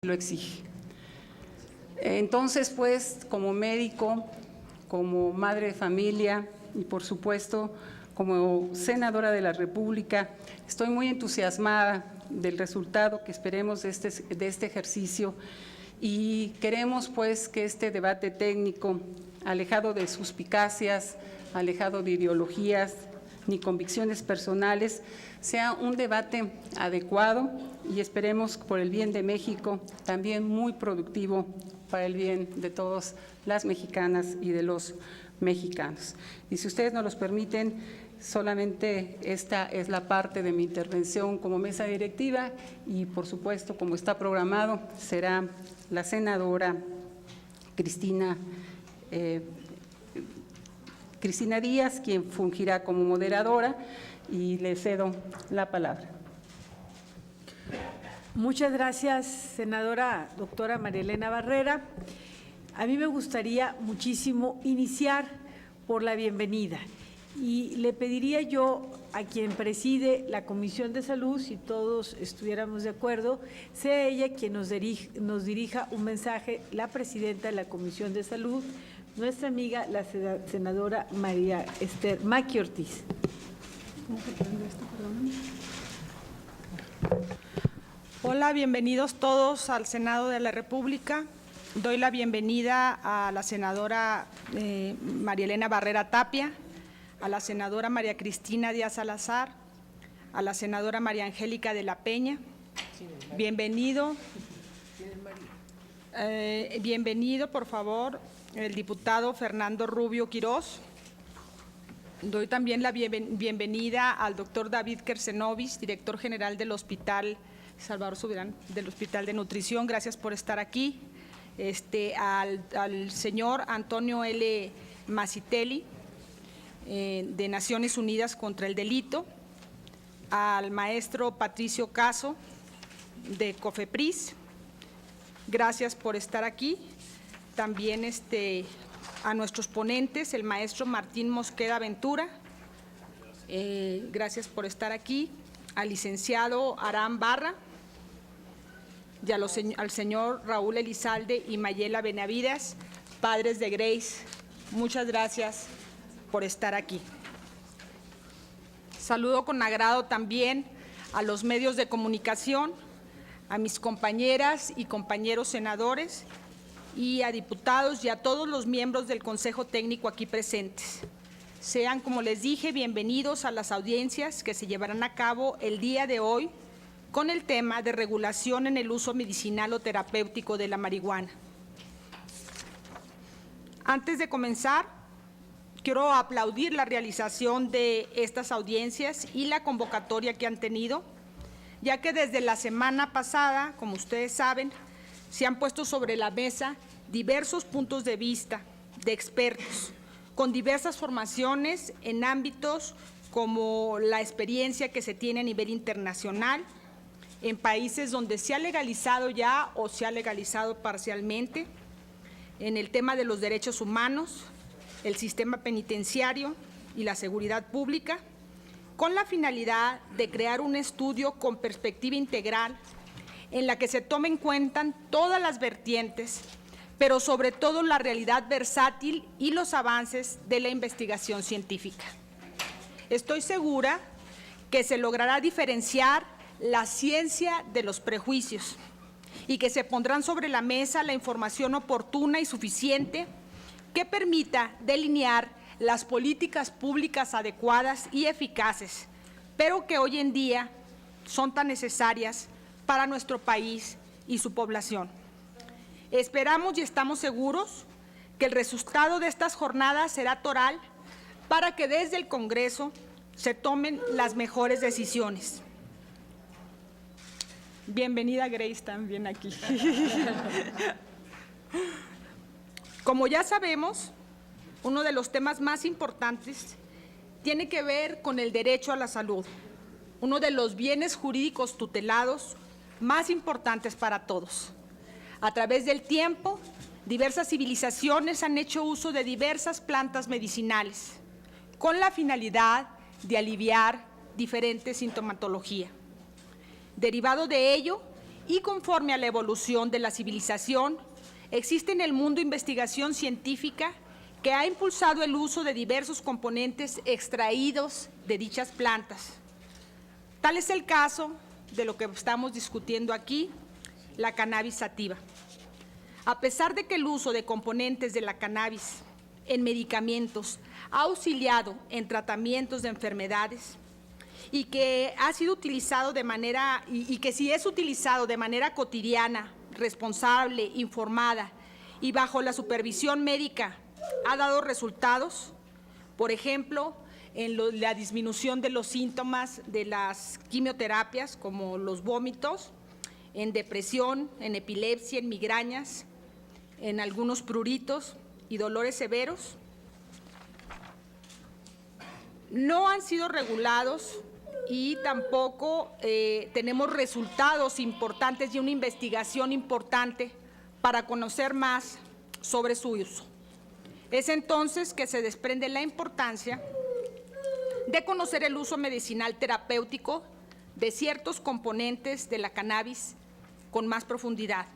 lo exige. Entonces, pues, como médico, como madre de familia y, por supuesto, como senadora de la República, estoy muy entusiasmada del resultado que esperemos de este ejercicio y queremos, pues, que este debate técnico, alejado de suspicacias, alejado de ideologías ni convicciones personales, sea un debate adecuado y esperemos por el bien de México, también muy productivo para el bien de todas las mexicanas y de los mexicanos. Y si ustedes nos los permiten, solamente esta es la parte de mi intervención como mesa directiva y, por supuesto, como está programado, será la senadora Cristina Díaz quien fungirá como moderadora y le cedo la palabra. Muchas gracias, senadora doctora María Elena Barrera. A mí me gustaría muchísimo iniciar por la bienvenida y le pediría yo a quien preside la Comisión de Salud, si todos estuviéramos de acuerdo, sea ella quien nos dirija un mensaje, la presidenta de la Comisión de Salud, nuestra amiga la senadora María Esther Maqui Ortiz. Hola, bienvenidos todos al Senado de la República. Doy la bienvenida a la senadora María Elena Barrera Tapia, a la senadora María Cristina Díaz Salazar, a la senadora María Angélica de la Peña. Bienvenido, por favor, el diputado Fernando Rubio Quirós. Doy también la bienvenida al doctor David Kersenovic, director general del Hospital Salvador Subirán, del Hospital de Nutrición. Gracias por estar aquí. Al señor Antonio L. Masitelli, de Naciones Unidas contra el Delito, al maestro Patricio Caso, de COFEPRIS. Gracias por estar aquí. También a nuestros ponentes, el maestro Martín Mosqueda Ventura, gracias por estar aquí, al licenciado Aram Barra y al señor Raúl Elizalde y Mayela Benavides, padres de Grace, muchas gracias por estar aquí. Saludo con agrado también a los medios de comunicación, a mis compañeras y compañeros senadores y a diputados y a todos los miembros del Consejo Técnico aquí presentes. Sean, como les dije, bienvenidos a las audiencias que se llevarán a cabo el día de hoy con el tema de regulación en el uso medicinal o terapéutico de la marihuana. Antes de comenzar, quiero aplaudir la realización de estas audiencias y la convocatoria que han tenido, ya que desde la semana pasada, como ustedes saben, se han puesto sobre la mesa diversos puntos de vista de expertos, con diversas formaciones en ámbitos como la experiencia que se tiene a nivel internacional, en países donde se ha legalizado ya o se ha legalizado parcialmente, en el tema de los derechos humanos, el sistema penitenciario y la seguridad pública, con la finalidad de crear un estudio con perspectiva integral en la que se tomen en cuenta todas las vertientes, pero sobre todo la realidad versátil y los avances de la investigación científica. Estoy segura que se logrará diferenciar la ciencia de los prejuicios y que se pondrán sobre la mesa la información oportuna y suficiente que permita delinear las políticas públicas adecuadas y eficaces, pero que hoy en día son tan necesarias para nuestro país y su población. Esperamos y estamos seguros que el resultado de estas jornadas será toral para que desde el Congreso se tomen las mejores decisiones. Bienvenida Grace también aquí. Como ya sabemos, uno de los temas más importantes tiene que ver con el derecho a la salud, uno de los bienes jurídicos tutelados más importantes para todos. A través del tiempo, diversas civilizaciones han hecho uso de diversas plantas medicinales con la finalidad de aliviar diferentes sintomatología. Derivado de ello, y conforme a la evolución de la civilización, existe en el mundo investigación científica que ha impulsado el uso de diversos componentes extraídos de dichas plantas. Tal es el caso de lo que estamos discutiendo aquí, la cannabis sativa. A pesar de que el uso de componentes de la cannabis en medicamentos ha auxiliado en tratamientos de enfermedades y que ha sido utilizado de manera, y que si es utilizado de manera cotidiana, responsable, informada y bajo la supervisión médica, ha dado resultados, por ejemplo, en la disminución de los síntomas de las quimioterapias, como los vómitos, en depresión, en epilepsia, en migrañas, en algunos pruritos y dolores severos. No han sido regulados y tampoco tenemos resultados importantes y una investigación importante para conocer más sobre su uso. Es entonces que se desprende la importancia de conocer el uso medicinal terapéutico de ciertos componentes de la cannabis con más profundidad,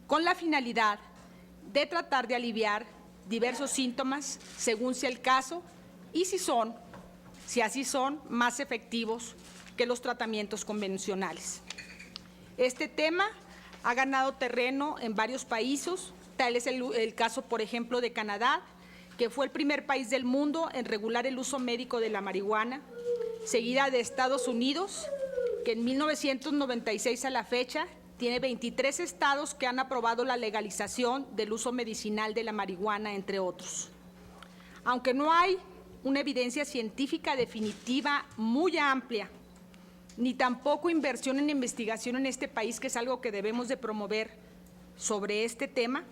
con la finalidad de tratar de aliviar diversos síntomas según sea el caso y si así son, más efectivos que los tratamientos convencionales. Este tema ha ganado terreno en varios países, tal es el caso, por ejemplo, de Canadá, que fue el primer país del mundo en regular el uso médico de la marihuana, seguida de Estados Unidos, que en 1996 a la fecha tiene 23 estados que han aprobado la legalización del uso medicinal de la marihuana, entre otros. Aunque no hay una evidencia científica definitiva muy amplia, ni tampoco inversión en investigación en este país, que es algo que debemos de promover sobre este tema,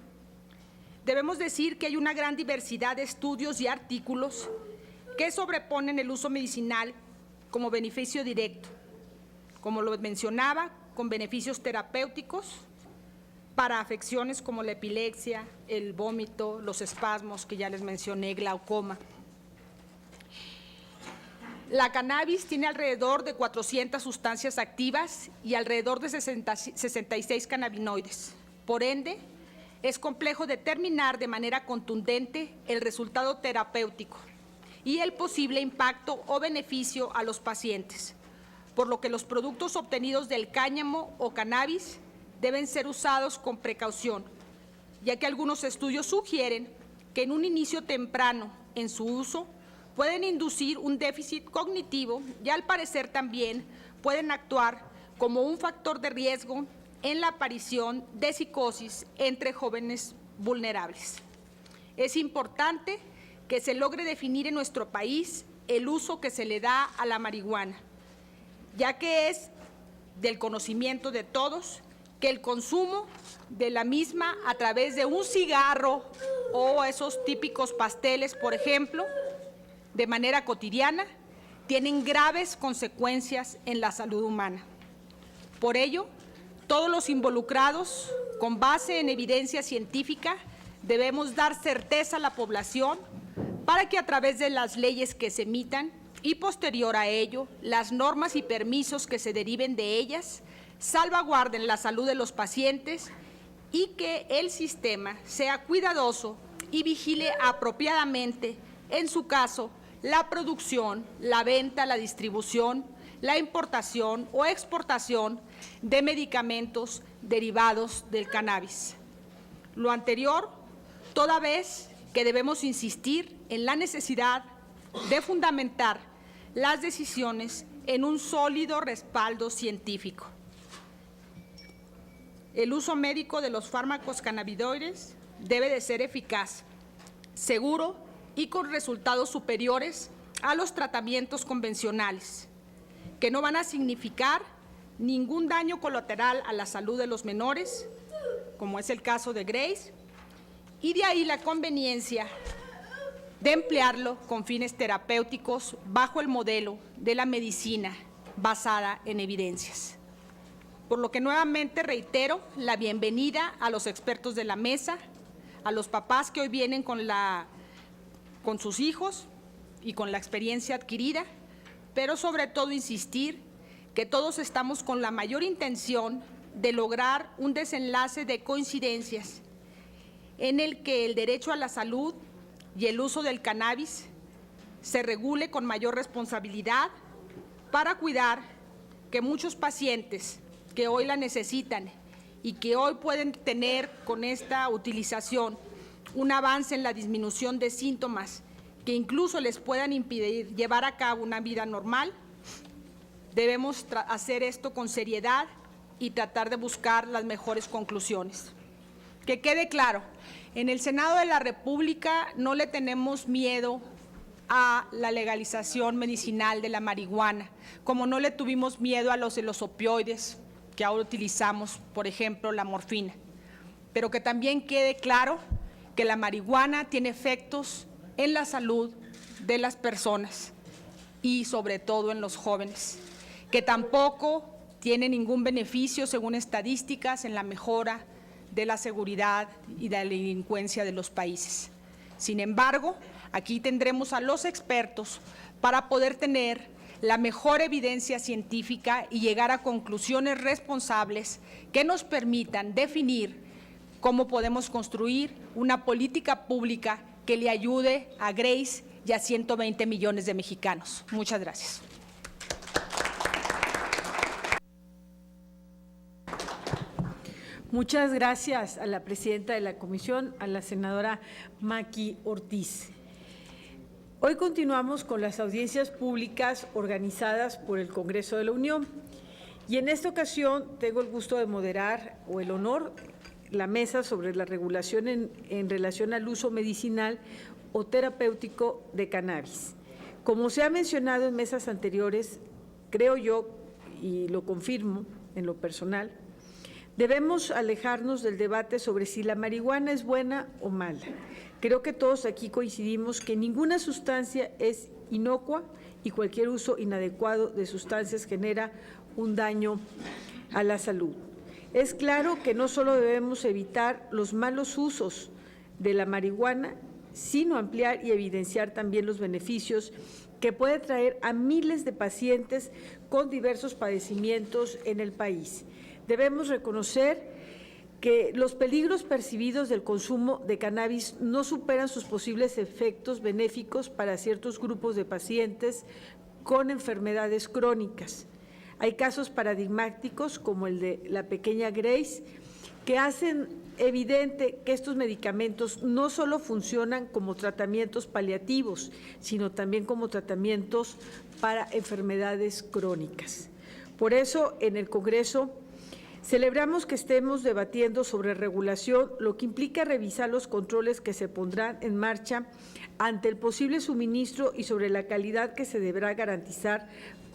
debemos decir que hay una gran diversidad de estudios y artículos que sobreponen el uso medicinal como beneficio directo, como lo mencionaba, con beneficios terapéuticos para afecciones como la epilepsia, el vómito, los espasmos que ya les mencioné, glaucoma. La cannabis tiene alrededor de 400 sustancias activas y alrededor de 66 cannabinoides. Por ende, es complejo determinar de manera contundente el resultado terapéutico y el posible impacto o beneficio a los pacientes, por lo que los productos obtenidos del cáñamo o cannabis deben ser usados con precaución, ya que algunos estudios sugieren que en un inicio temprano en su uso pueden inducir un déficit cognitivo y al parecer también pueden actuar como un factor de riesgo en la aparición de psicosis entre jóvenes vulnerables. Es importante que se logre definir en nuestro país el uso que se le da a la marihuana, ya que es del conocimiento de todos que el consumo de la misma a través de un cigarro o esos típicos pasteles, por ejemplo, de manera cotidiana, tienen graves consecuencias en la salud humana. Por ello, todos los involucrados, con base en evidencia científica, debemos dar certeza a la población para que a través de las leyes que se emitan y posterior a ello, las normas y permisos que se deriven de ellas, salvaguarden la salud de los pacientes y que el sistema sea cuidadoso y vigile apropiadamente, en su caso, la producción, la venta, la distribución, la importación o exportación de medicamentos derivados del cannabis. Lo anterior, toda vez que debemos insistir en la necesidad de fundamentar las decisiones en un sólido respaldo científico. El uso médico de los fármacos cannabinoides debe de ser eficaz, seguro y con resultados superiores a los tratamientos convencionales, que no van a significar ningún daño colateral a la salud de los menores, como es el caso de Grace, y de ahí la conveniencia de emplearlo con fines terapéuticos bajo el modelo de la medicina basada en evidencias. Por lo que nuevamente reitero la bienvenida a los expertos de la mesa, a los papás que hoy vienen con sus hijos y con la experiencia adquirida, pero sobre todo insistir que todos estamos con la mayor intención de lograr un desenlace de coincidencias en el que el derecho a la salud y el uso del cannabis se regule con mayor responsabilidad para cuidar que muchos pacientes que hoy la necesitan y que hoy pueden tener con esta utilización un avance en la disminución de síntomas que incluso les puedan impedir llevar a cabo una vida normal, debemos hacer esto con seriedad y tratar de buscar las mejores conclusiones. Que quede claro, en el Senado de la República no le tenemos miedo a la legalización medicinal de la marihuana, como no le tuvimos miedo a los de los opioides que ahora utilizamos, por ejemplo, la morfina. Pero que también quede claro que la marihuana tiene efectos en la salud de las personas y sobre todo en los jóvenes, que tampoco tiene ningún beneficio, según estadísticas, en la mejora de la seguridad y de la delincuencia de los países. Sin embargo, aquí tendremos a los expertos para poder tener la mejor evidencia científica y llegar a conclusiones responsables que nos permitan definir cómo podemos construir una política pública que le ayude a Grace y a 120 millones de mexicanos. Muchas gracias. Muchas gracias a la presidenta de la comisión, a la senadora Maqui Ortiz. Hoy continuamos con las audiencias públicas organizadas por el Congreso de la Unión y en esta ocasión tengo el gusto de moderar o el honor la mesa sobre la regulación en relación al uso medicinal o terapéutico de cannabis. Como se ha mencionado en mesas anteriores, creo yo, y lo confirmo en lo personal, debemos alejarnos del debate sobre si la marihuana es buena o mala. Creo que todos aquí coincidimos que ninguna sustancia es inocua y cualquier uso inadecuado de sustancias genera un daño a la salud. Es claro que no solo debemos evitar los malos usos de la marihuana, sino ampliar y evidenciar también los beneficios que puede traer a miles de pacientes con diversos padecimientos en el país. Debemos reconocer que los peligros percibidos del consumo de cannabis no superan sus posibles efectos benéficos para ciertos grupos de pacientes con enfermedades crónicas. Hay casos paradigmáticos como el de la pequeña Grace que hacen evidente que estos medicamentos no solo funcionan como tratamientos paliativos, sino también como tratamientos para enfermedades crónicas. Por eso, en el Congreso celebramos que estemos debatiendo sobre regulación, lo que implica revisar los controles que se pondrán en marcha ante el posible suministro y sobre la calidad que se deberá garantizar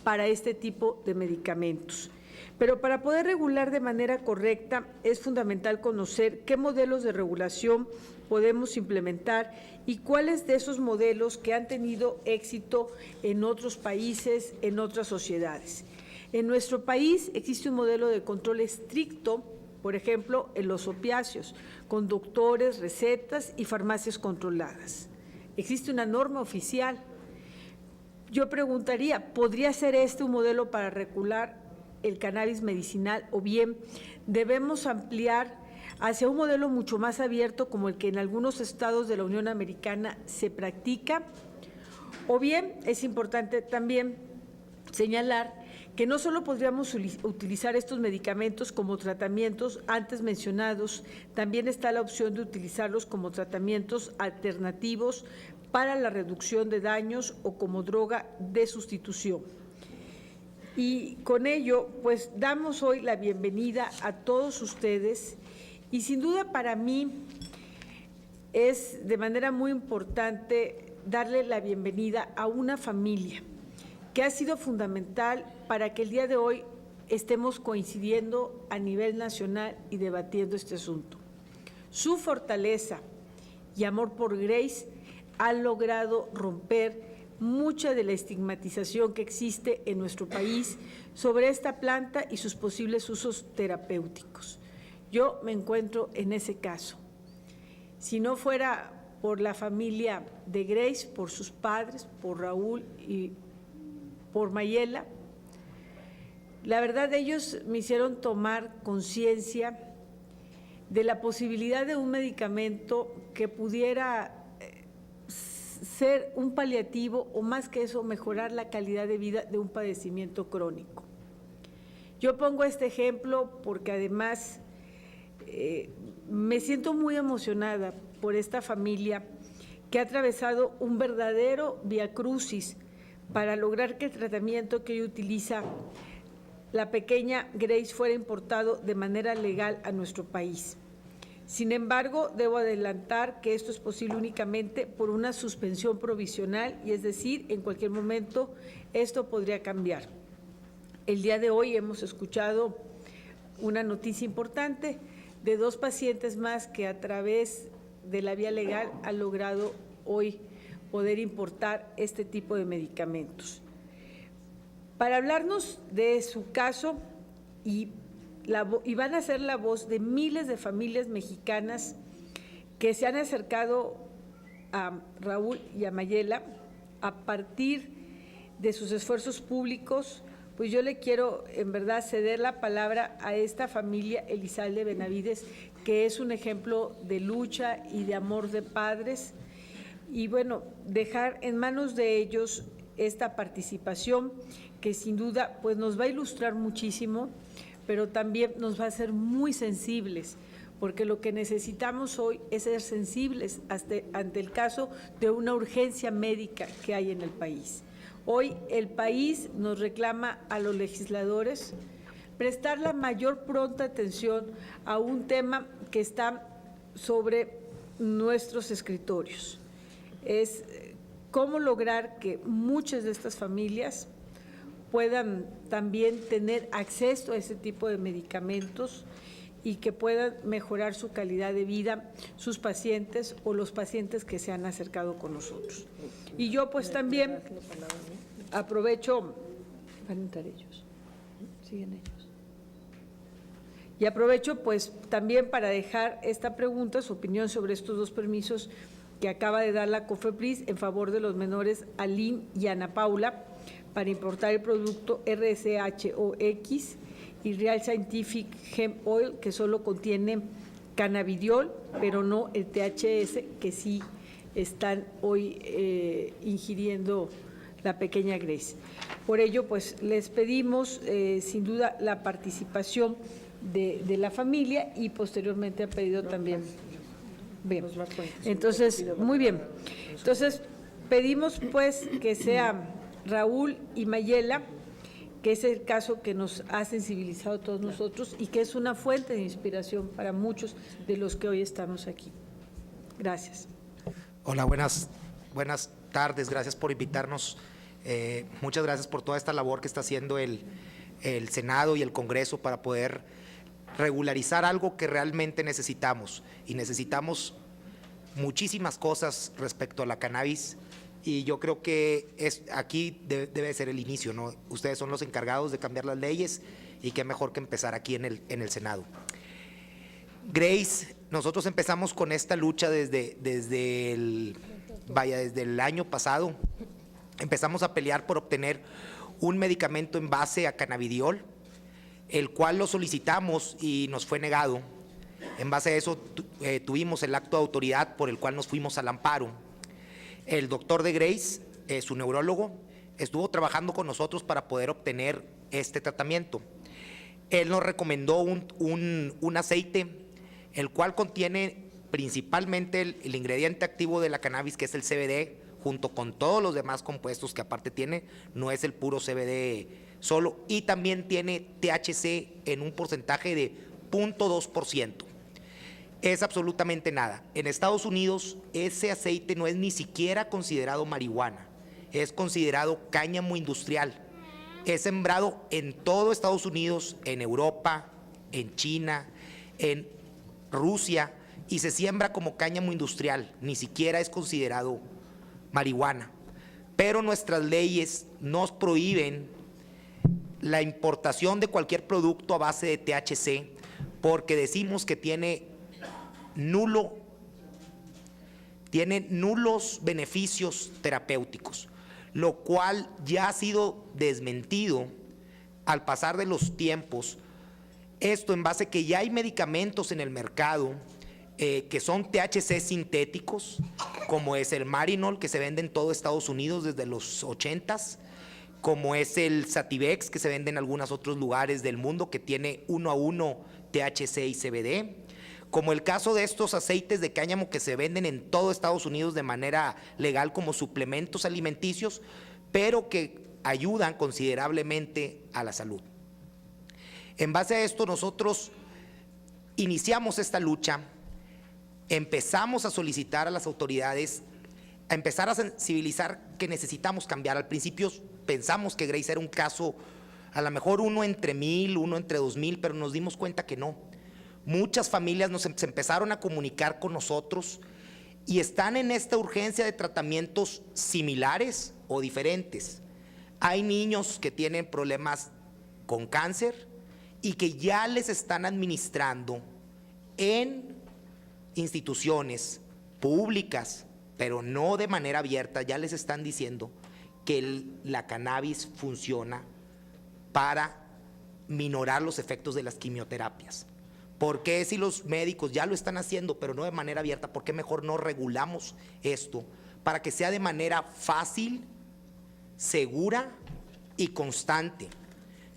para este tipo de medicamentos. Pero para poder regular de manera correcta es fundamental conocer qué modelos de regulación podemos implementar y cuáles de esos modelos que han tenido éxito en otros países, en otras sociedades. En nuestro país existe un modelo de control estricto, por ejemplo, en los opiáceos, con doctores, recetas y farmacias controladas. Existe una norma oficial. Yo preguntaría, ¿podría ser este un modelo para regular el cannabis medicinal o bien debemos ampliar hacia un modelo mucho más abierto como el que en algunos estados de la Unión Americana se practica? O bien es importante también señalar que no solo podríamos utilizar estos medicamentos como tratamientos antes mencionados, también está la opción de utilizarlos como tratamientos alternativos para la reducción de daños o como droga de sustitución. Y con ello, pues damos hoy la bienvenida a todos ustedes y sin duda para mí es de manera muy importante darle la bienvenida a una familia que ha sido fundamental para que el día de hoy estemos coincidiendo a nivel nacional y debatiendo este asunto. Su fortaleza y amor por Grace ha logrado romper mucha de la estigmatización que existe en nuestro país sobre esta planta y sus posibles usos terapéuticos. Yo me encuentro en ese caso. Si no fuera por la familia de Grace, por sus padres, por Raúl y por Mayela, La verdad, ellos me hicieron tomar conciencia de la posibilidad de un medicamento que pudiera ser un paliativo o más que eso, mejorar la calidad de vida de un padecimiento crónico. Yo pongo este ejemplo porque además me siento muy emocionada por esta familia que ha atravesado un verdadero viacrucis para lograr que el tratamiento que hoy utiliza la pequeña Grace fuera importado de manera legal a nuestro país. Sin embargo, debo adelantar que esto es posible únicamente por una suspensión provisional, y es decir, en cualquier momento esto podría cambiar. El día de hoy hemos escuchado una noticia importante de 2 pacientes más que a través de la vía legal han logrado hoy poder importar este tipo de medicamentos. Para hablarnos de su caso y van a ser la voz de miles de familias mexicanas que se han acercado a Raúl y a Mayela a partir de sus esfuerzos públicos, pues yo le quiero en verdad ceder la palabra a esta familia Elizalde Benavides, que es un ejemplo de lucha y de amor de padres, y bueno, dejar en manos de ellos esta participación que sin duda pues nos va a ilustrar muchísimo, pero también nos va a hacer muy sensibles, porque lo que necesitamos hoy es ser sensibles ante el caso de una urgencia médica que hay en el país. Hoy el país nos reclama a los legisladores prestar la mayor pronta atención a un tema que está sobre nuestros escritorios. Es cómo lograr que muchas de estas familias puedan también tener acceso a ese tipo de medicamentos y que puedan mejorar su calidad de vida sus pacientes o los pacientes que se han acercado con nosotros. Y yo pues también aprovecho, van a entrar ellos, siguen ellos. Y aprovecho pues también para dejar esta pregunta, su opinión sobre estos 2 permisos que acaba de dar la COFEPRIS en favor de los menores Aline y Ana Paula para importar el producto RSHOX y Real Scientific Hemp Oil, que solo contiene cannabidiol, pero no el THC que sí están hoy ingiriendo la pequeña Grace. Por ello, pues les pedimos sin duda la participación de la familia y posteriormente ha pedido también. Bien, entonces, muy bien. Entonces, pedimos pues que sea Raúl y Mayela, que es el caso que nos ha sensibilizado a todos nosotros y que es una fuente de inspiración para muchos de los que hoy estamos aquí. Gracias. Hola, buenas tardes, gracias por invitarnos. Muchas gracias por toda esta labor que está haciendo el Senado y el Congreso para poder regularizar algo que realmente necesitamos, y necesitamos muchísimas cosas respecto a la cannabis, y yo creo que aquí debe ser el inicio, ¿no? Ustedes son los encargados de cambiar las leyes y qué mejor que empezar aquí en el Senado. Grace, nosotros empezamos con esta lucha desde el año pasado. Empezamos a pelear por obtener un medicamento en base a cannabidiol, el cual lo solicitamos y nos fue negado. En base a eso tuvimos el acto de autoridad por el cual nos fuimos al amparo. El doctor de Grace, su neurólogo, estuvo trabajando con nosotros para poder obtener este tratamiento. Él nos recomendó un aceite, el cual contiene principalmente el ingrediente activo de la cannabis, que es el CBD, junto con todos los demás compuestos que aparte tiene, no es el puro CBD solo, y también tiene THC en un porcentaje de 0.2%. Es absolutamente nada. En Estados Unidos ese aceite no es ni siquiera considerado marihuana, es considerado cáñamo industrial. Es sembrado en todo Estados Unidos, en Europa, en China, en Rusia, y se siembra como cáñamo industrial, ni siquiera es considerado marihuana. Pero nuestras leyes nos prohíben la importación de cualquier producto a base de THC porque decimos que tiene nulos beneficios terapéuticos, lo cual ya ha sido desmentido al pasar de los tiempos, esto en base a que ya hay medicamentos en el mercado que son THC sintéticos, como es el Marinol, que se vende en todo Estados Unidos desde los 80s, como es el Sativex, que se vende en algunos otros lugares del mundo, que tiene 1:1 THC y CBD, como el caso de estos aceites de cáñamo que se venden en todo Estados Unidos de manera legal como suplementos alimenticios, pero que ayudan considerablemente a la salud. En base a esto, nosotros iniciamos esta lucha, empezamos a solicitar a las autoridades, a empezar a sensibilizar que necesitamos cambiar. Al principio pensamos que Grace era un caso, a lo mejor uno entre 1000, uno entre 2000, pero nos dimos cuenta que no. Muchas familias se empezaron a comunicar con nosotros y están en esta urgencia de tratamientos similares o diferentes. Hay niños que tienen problemas con cáncer y que ya les están administrando en instituciones públicas, pero no de manera abierta, ya les están diciendo que la cannabis funciona para minorar los efectos de las quimioterapias. ¿Por qué si los médicos ya lo están haciendo, pero no de manera abierta? ¿Por qué mejor no regulamos esto para que sea de manera fácil, segura y constante?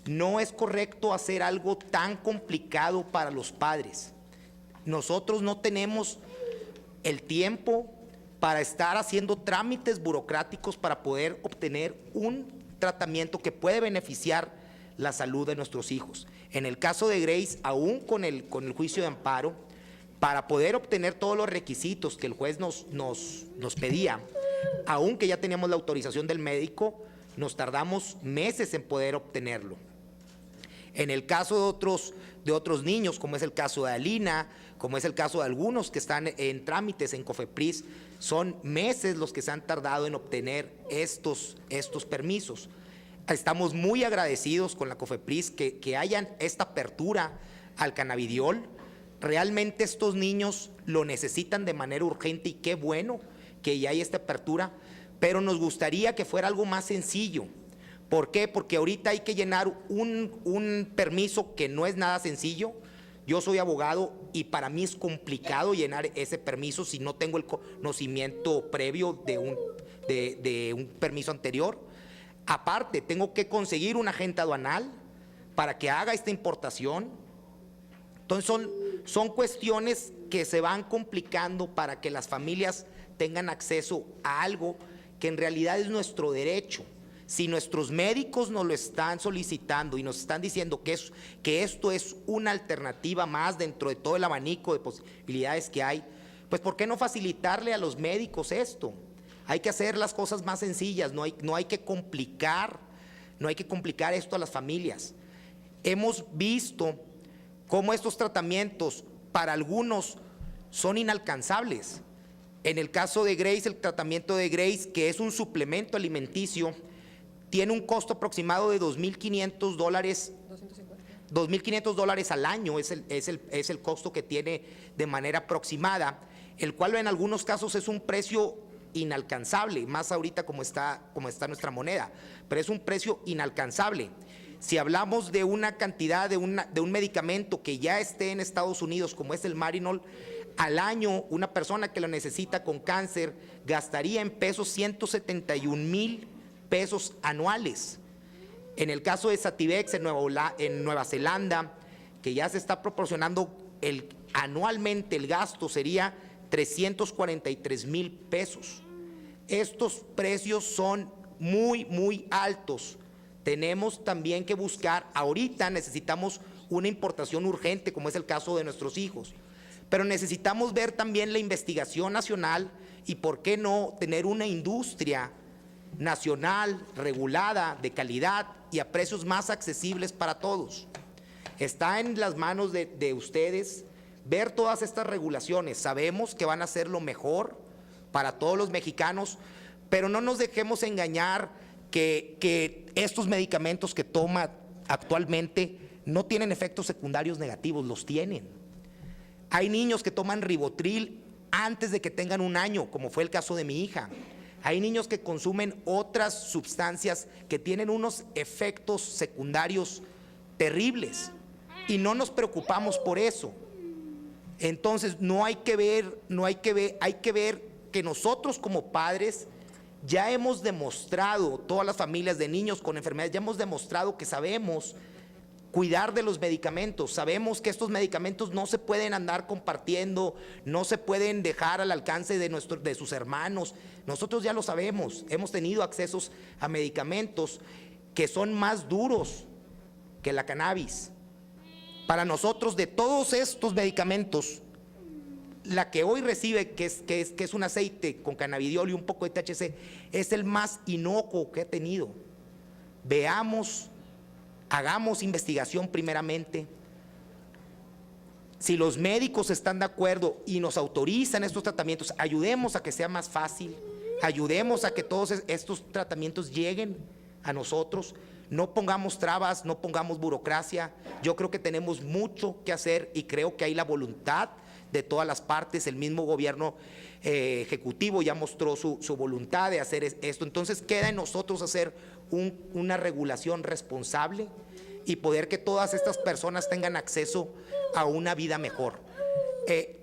No es correcto hacer algo tan complicado para los padres. Nosotros no tenemos el tiempo para estar haciendo trámites burocráticos para poder obtener un tratamiento que puede beneficiar la salud de nuestros hijos. En el caso de Grace, aún con el juicio de amparo, para poder obtener todos los requisitos que el juez nos pedía, aún que ya teníamos la autorización del médico, nos tardamos meses en poder obtenerlo. En el caso de otros niños, como es el caso de Alina, como es el caso de algunos que están en trámites en COFEPRIS, son meses los que se han tardado en obtener estos permisos. Estamos muy agradecidos con la COFEPRIS que hayan esta apertura al cannabidiol. Realmente estos niños lo necesitan de manera urgente y qué bueno que ya hay esta apertura, pero nos gustaría que fuera algo más sencillo. ¿Por qué? Porque ahorita hay que llenar un permiso que no es nada sencillo. Yo soy abogado y para mí es complicado llenar ese permiso si no tengo el conocimiento previo de un permiso anterior. Aparte, tengo que conseguir un agente aduanal para que haga esta importación. Entonces son cuestiones que se van complicando para que las familias tengan acceso a algo que en realidad es nuestro derecho. Si nuestros médicos nos lo están solicitando y nos están diciendo que esto es una alternativa más dentro de todo el abanico de posibilidades que hay, pues ¿por qué no facilitarle a los médicos esto? Hay que hacer las cosas más sencillas, no hay que complicar esto a las familias. Hemos visto cómo estos tratamientos para algunos son inalcanzables. En el caso de Grace, el tratamiento de Grace, que es un suplemento alimenticio, tiene un costo aproximado de $2,500. $2,500 al año es el costo que tiene de manera aproximada, el cual en algunos casos es un precio inalcanzable, más ahorita como está nuestra moneda, pero es un precio inalcanzable. Si hablamos de una cantidad de un medicamento que ya esté en Estados Unidos, como es el Marinol, al año una persona que lo necesita con cáncer gastaría en pesos 171,000 pesos anuales. En el caso de Sativex en Nueva Zelanda, que ya se está proporcionando anualmente el gasto sería 343,000 pesos. Estos precios son muy, muy altos. Tenemos también que buscar, ahorita necesitamos una importación urgente, como es el caso de nuestros hijos, pero necesitamos ver también la investigación nacional y por qué no tener una industria nacional, regulada, de calidad y a precios más accesibles para todos. Está en las manos de ustedes ver todas estas regulaciones. Sabemos que van a ser lo mejor para todos los mexicanos, pero no nos dejemos engañar que estos medicamentos que toma actualmente no tienen efectos secundarios negativos, los tienen. Hay niños que toman Ribotril antes de que tengan un año, como fue el caso de mi hija. Hay niños que consumen otras sustancias que tienen unos efectos secundarios terribles y no nos preocupamos por eso. Entonces hay que ver que nosotros como padres ya hemos demostrado, todas las familias de niños con enfermedades, ya hemos demostrado que sabemos cuidar de los medicamentos, sabemos que estos medicamentos no se pueden andar compartiendo, no se pueden dejar al alcance de sus hermanos. Nosotros ya lo sabemos, hemos tenido accesos a medicamentos que son más duros que la cannabis. Para nosotros, de todos estos medicamentos, la que hoy recibe, que es un aceite con cannabidiol y un poco de THC, es el más inocuo que ha tenido. Hagamos investigación primeramente. Si los médicos están de acuerdo y nos autorizan estos tratamientos, ayudemos a que sea más fácil, ayudemos a que todos estos tratamientos lleguen a nosotros. No pongamos trabas, no pongamos burocracia. Yo creo que tenemos mucho que hacer y creo que hay la voluntad de todas las partes. El mismo gobierno ejecutivo ya mostró su voluntad de hacer esto. Entonces queda en nosotros hacer una regulación responsable y poder que todas estas personas tengan acceso a una vida mejor.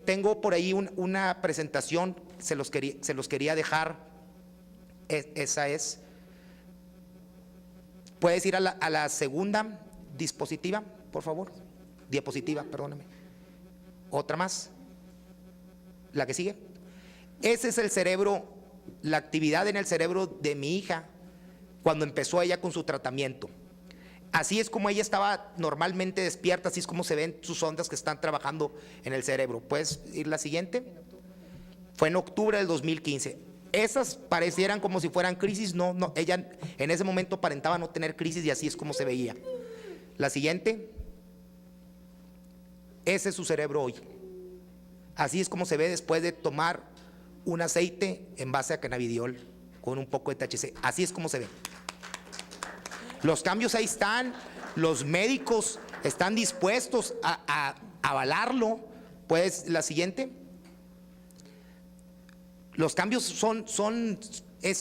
Tengo por ahí una presentación, se los quería dejar. Esa es. ¿Puedes ir a la segunda diapositiva, por favor? Diapositiva, perdóname. Otra más. La que sigue. Ese es el cerebro, la actividad en el cerebro de mi hija cuando empezó ella con su tratamiento. Así es como ella estaba normalmente despierta, así es como se ven sus ondas que están trabajando en el cerebro. ¿Puedes ir la siguiente? Fue en octubre del 2015. Esas parecieran como si fueran crisis, no, ella en ese momento aparentaba no tener crisis y así es como se veía. La siguiente. Ese es su cerebro hoy. Así es como se ve después de tomar un aceite en base a cannabidiol con un poco de THC. Así es como se ve. Los cambios ahí están, los médicos están dispuestos a avalarlo. Pues la siguiente. Los cambios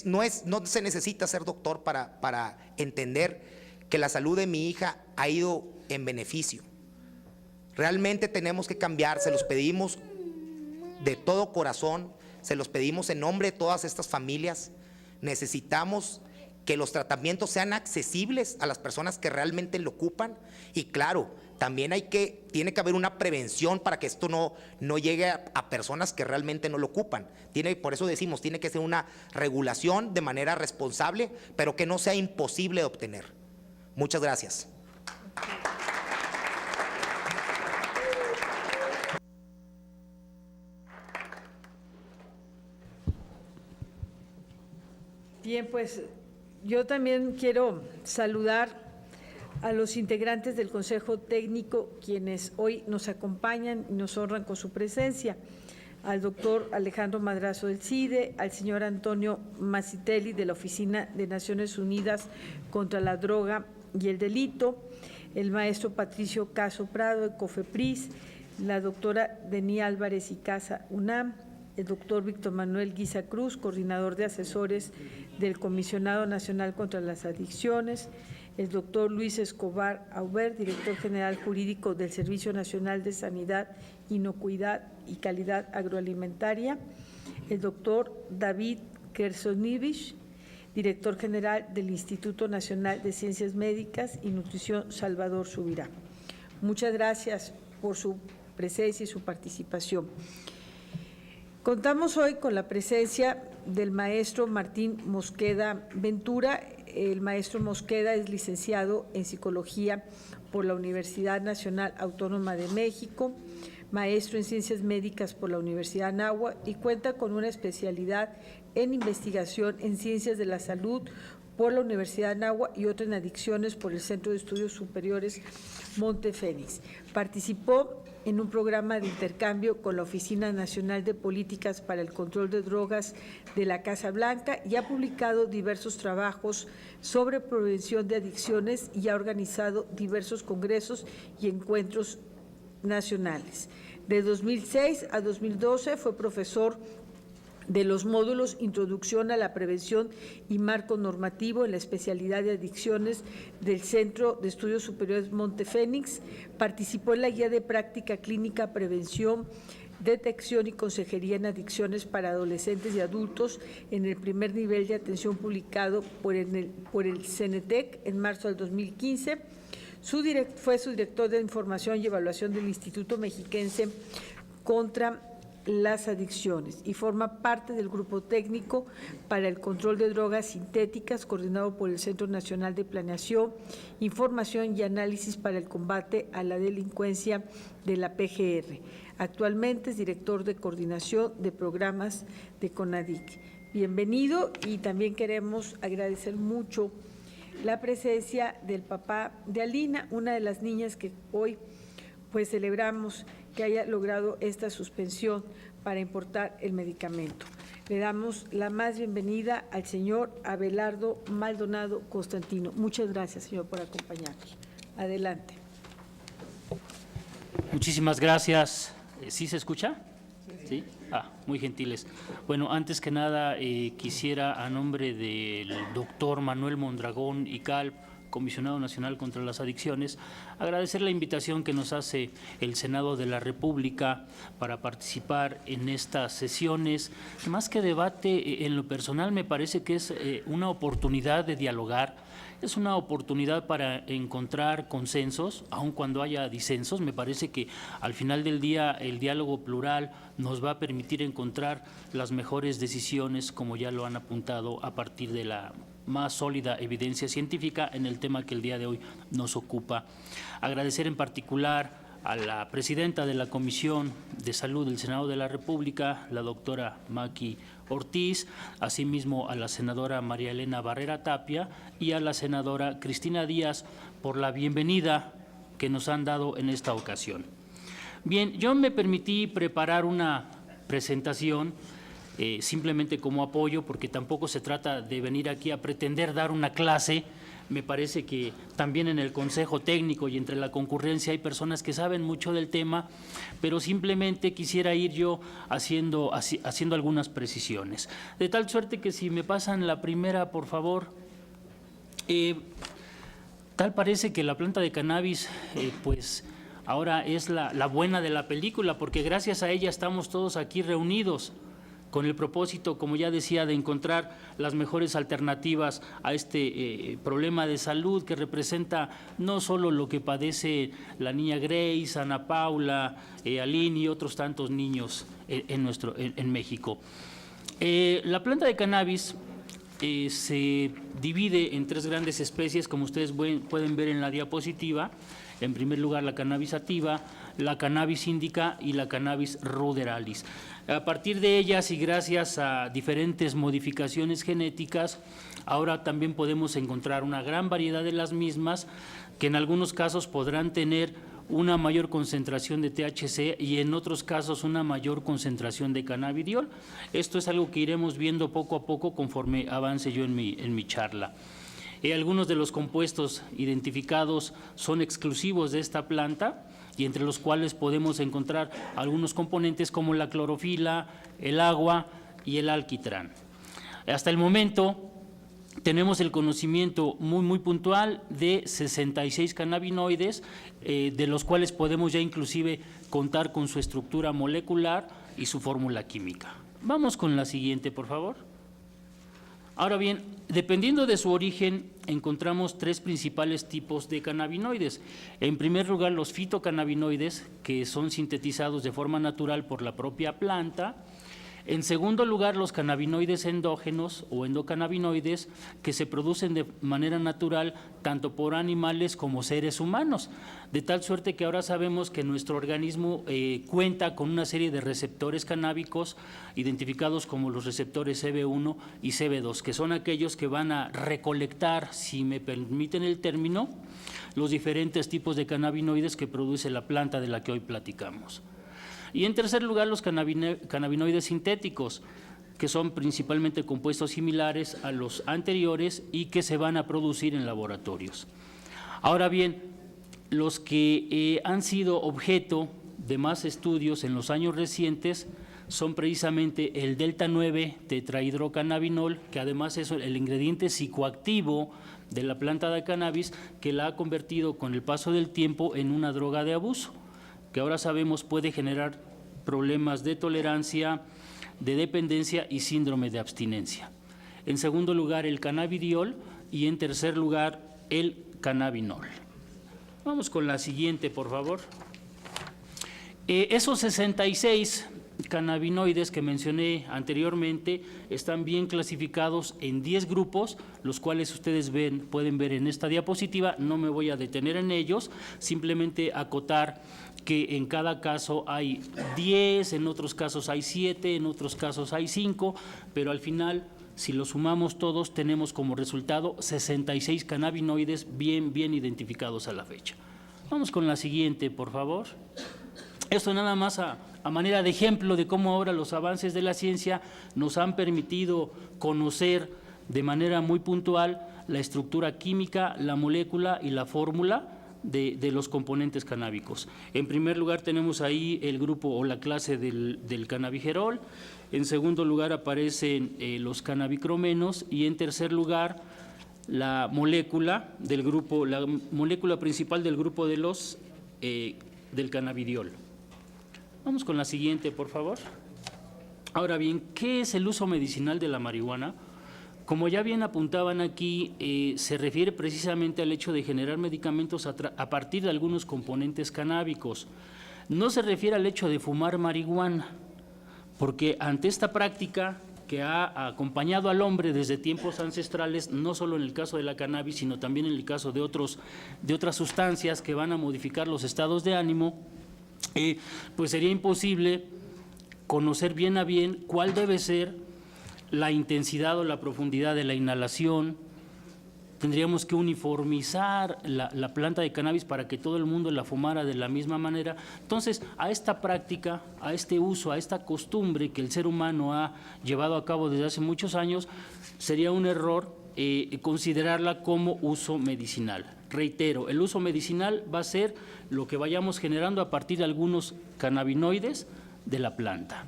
no se necesita ser doctor para entender que la salud de mi hija ha ido en beneficio. Realmente tenemos que cambiar, se los pedimos de todo corazón, se los pedimos en nombre de todas estas familias. Necesitamos que los tratamientos sean accesibles a las personas que realmente lo ocupan y claro, también tiene que haber una prevención para que esto no llegue a personas que realmente no lo ocupan. Por eso decimos, tiene que ser una regulación de manera responsable, pero que no sea imposible de obtener. Muchas gracias. Bien, pues yo también quiero saludar a los integrantes del Consejo Técnico, quienes hoy nos acompañan y nos honran con su presencia, al doctor Alejandro Madrazo del CIDE, al señor Antonio Macitelli de la Oficina de Naciones Unidas contra la Droga y el Delito, el maestro Patricio Caso Prado de COFEPRIS, la doctora Dení Álvarez y Casa UNAM, el doctor Víctor Manuel Guiza Cruz, coordinador de asesores del Comisionado Nacional contra las Adicciones, el doctor Luis Escobar Aubert, director general jurídico del Servicio Nacional de Sanidad, Inocuidad y Calidad Agroalimentaria, el doctor David Kersonivich, director general del Instituto Nacional de Ciencias Médicas y Nutrición Salvador Subirá. Muchas gracias por su presencia y su participación. Contamos hoy con la presencia del maestro Martín Mosqueda Ventura. El maestro Mosqueda es licenciado en Psicología por la Universidad Nacional Autónoma de México, maestro en Ciencias Médicas por la Universidad Anáhuac y cuenta con una especialidad en Investigación en Ciencias de la Salud por la Universidad Anáhuac y otra en Adicciones por el Centro de Estudios Superiores Monte Fénix. Participó en un programa de intercambio con la Oficina Nacional de Políticas para el Control de Drogas de la Casa Blanca y ha publicado diversos trabajos sobre prevención de adicciones y ha organizado diversos congresos y encuentros nacionales. De 2006 a 2012 fue profesor de los módulos Introducción a la Prevención y Marco Normativo en la especialidad de adicciones del Centro de Estudios Superiores Montefénix. Participó en la guía de práctica clínica Prevención, Detección y Consejería en Adicciones para Adolescentes y Adultos en el primer nivel de atención publicado por el CENETEC en marzo del 2015. Fue su director de Información y Evaluación del Instituto Mexiquense contra las Adicciones y forma parte del Grupo Técnico para el Control de Drogas Sintéticas, coordinado por el Centro Nacional de Planeación, Información y Análisis para el Combate a la Delincuencia de la PGR. Actualmente es director de Coordinación de Programas de CONADIC. Bienvenido, y también queremos agradecer mucho la presencia del papá de Alina, una de las niñas que hoy pues celebramos que haya logrado esta suspensión para importar el medicamento. Le damos la más bienvenida al señor Abelardo Maldonado Constantino. Muchas gracias, señor, por acompañarnos. Adelante. Muchísimas gracias. ¿Sí se escucha? ¿Sí? Muy gentiles. Bueno, antes que nada quisiera, a nombre del doctor Manuel Mondragón y Calp, Comisionado Nacional contra las Adicciones, agradecer la invitación que nos hace el Senado de la República para participar en estas sesiones. Más que debate, en lo personal me parece que es una oportunidad de dialogar, es una oportunidad para encontrar consensos, aun cuando haya disensos. Me parece que al final del día el diálogo plural nos va a permitir encontrar las mejores decisiones, como ya lo han apuntado, a partir de la más sólida evidencia científica en el tema que el día de hoy nos ocupa. Agradecer en particular a la presidenta de la Comisión de Salud del Senado de la República, la doctora Maki Ortiz, asimismo a la senadora María Elena Barrera Tapia y a la senadora Cristina Díaz por la bienvenida que nos han dado en esta ocasión. Bien, yo me permití preparar una presentación simplemente como apoyo, porque tampoco se trata de venir aquí a pretender dar una clase. Me parece que también en el Consejo Técnico y entre la concurrencia hay personas que saben mucho del tema, pero simplemente quisiera ir yo haciendo algunas precisiones. De tal suerte que si me pasan la primera, por favor. Tal parece que la planta de cannabis, pues ahora es la buena de la película, porque gracias a ella estamos todos aquí reunidos, con el propósito, como ya decía, de encontrar las mejores alternativas a este problema de salud que representa no solo lo que padece la niña Grace, Ana Paula, Aline y otros tantos niños en México. La planta de cannabis se divide en tres grandes especies, como ustedes pueden ver en la diapositiva. En primer lugar, la cannabis sativa, la cannabis indica y la cannabis ruderalis. A partir de ellas y gracias a diferentes modificaciones genéticas, ahora también podemos encontrar una gran variedad de las mismas que en algunos casos podrán tener una mayor concentración de THC y en otros casos una mayor concentración de cannabidiol. Esto es algo que iremos viendo poco a poco conforme avance yo en mi charla. Algunos de los compuestos identificados son exclusivos de esta planta, y entre los cuales podemos encontrar algunos componentes como la clorofila, el agua y el alquitrán. Hasta el momento tenemos el conocimiento muy puntual de 66 cannabinoides, de los cuales podemos ya inclusive contar con su estructura molecular y su fórmula química. Vamos con la siguiente, por favor. Ahora bien, dependiendo de su origen, encontramos tres principales tipos de cannabinoides. En primer lugar, los fitocannabinoides, que son sintetizados de forma natural por la propia planta. En segundo lugar, los cannabinoides endógenos o endocannabinoides, que se producen de manera natural tanto por animales como seres humanos, de tal suerte que ahora sabemos que nuestro organismo cuenta con una serie de receptores canábicos identificados como los receptores CB1 y CB2, que son aquellos que van a recolectar, si me permiten el término, los diferentes tipos de cannabinoides que produce la planta de la que hoy platicamos. Y en tercer lugar, los cannabinoides sintéticos, que son principalmente compuestos similares a los anteriores y que se van a producir en laboratorios. Ahora bien, los que han sido objeto de más estudios en los años recientes son precisamente el delta 9 tetrahidrocannabinol, que además es el ingrediente psicoactivo de la planta de cannabis, que la ha convertido con el paso del tiempo en una droga de abuso, que ahora sabemos puede generar problemas de tolerancia, de dependencia y síndrome de abstinencia. En segundo lugar, el cannabidiol y en tercer lugar, el cannabinol. Vamos con la siguiente, por favor. Esos 66 cannabinoides que mencioné anteriormente están bien clasificados en 10 grupos, los cuales ustedes pueden ver en esta diapositiva. No me voy a detener en ellos, simplemente acotar que en cada caso hay 10, en otros casos hay 7, en otros casos hay 5, pero al final, si los sumamos todos, tenemos como resultado 66 cannabinoides bien identificados a la fecha. Vamos con la siguiente, por favor. Esto nada más a manera de ejemplo de cómo ahora los avances de la ciencia nos han permitido conocer de manera muy puntual la estructura química, la molécula y la fórmula de los componentes canábicos. En primer lugar tenemos ahí el grupo o la clase del cannabigerol, en segundo lugar aparecen los cannabicromenos y en tercer lugar la molécula principal del grupo del cannabidiol. Vamos con la siguiente, por favor. Ahora bien, ¿qué es el uso medicinal de la marihuana? Como ya bien apuntaban aquí, se refiere precisamente al hecho de generar medicamentos a partir de algunos componentes canábicos. No se refiere al hecho de fumar marihuana, porque ante esta práctica que ha acompañado al hombre desde tiempos ancestrales, no solo en el caso de la cannabis, sino también en el caso de otras sustancias que van a modificar los estados de ánimo, pues sería imposible conocer bien a bien cuál debe ser la intensidad o la profundidad de la inhalación. Tendríamos que uniformizar la planta de cannabis para que todo el mundo la fumara de la misma manera. Entonces, a esta práctica, a este uso, a esta costumbre que el ser humano ha llevado a cabo desde hace muchos años, sería un error considerarla como uso medicinal. Reitero, el uso medicinal va a ser lo que vayamos generando a partir de algunos cannabinoides de la planta.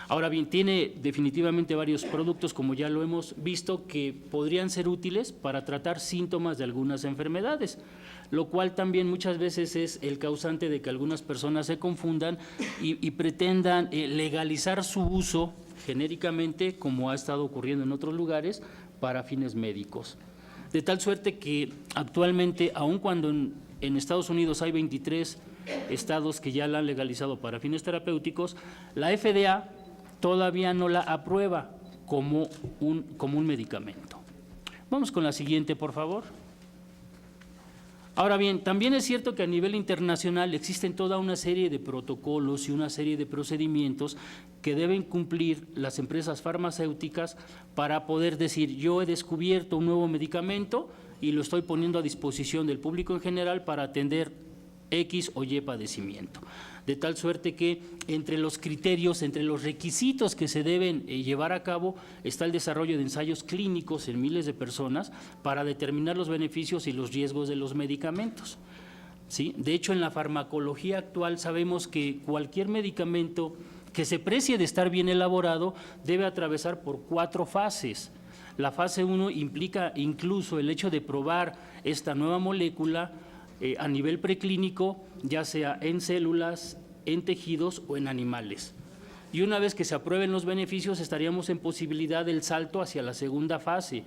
Ahora bien, tiene definitivamente varios productos, como ya lo hemos visto, que podrían ser útiles para tratar síntomas de algunas enfermedades, lo cual también muchas veces es el causante de que algunas personas se confundan y pretendan legalizar su uso genéricamente, como ha estado ocurriendo en otros lugares, para fines médicos. De tal suerte que actualmente, aun cuando en Estados Unidos hay 23 estados que ya la han legalizado para fines terapéuticos, la FDA todavía no la aprueba como un medicamento. Vamos con la siguiente, por favor. Ahora bien, también es cierto que a nivel internacional existen toda una serie de protocolos y una serie de procedimientos que deben cumplir las empresas farmacéuticas para poder decir: yo he descubierto un nuevo medicamento y lo estoy poniendo a disposición del público en general para atender X o Y padecimiento. De tal suerte que entre los criterios, entre los requisitos que se deben llevar a cabo está el desarrollo de ensayos clínicos en miles de personas para determinar los beneficios y los riesgos de los medicamentos. ¿Sí? De hecho, en la farmacología actual sabemos que cualquier medicamento que se precie de estar bien elaborado debe atravesar por 4 fases. La fase 1 implica incluso el hecho de probar esta nueva molécula a nivel preclínico, ya sea en células, en tejidos o en animales. Y una vez que se aprueben los beneficios, estaríamos en posibilidad del salto hacia la segunda fase,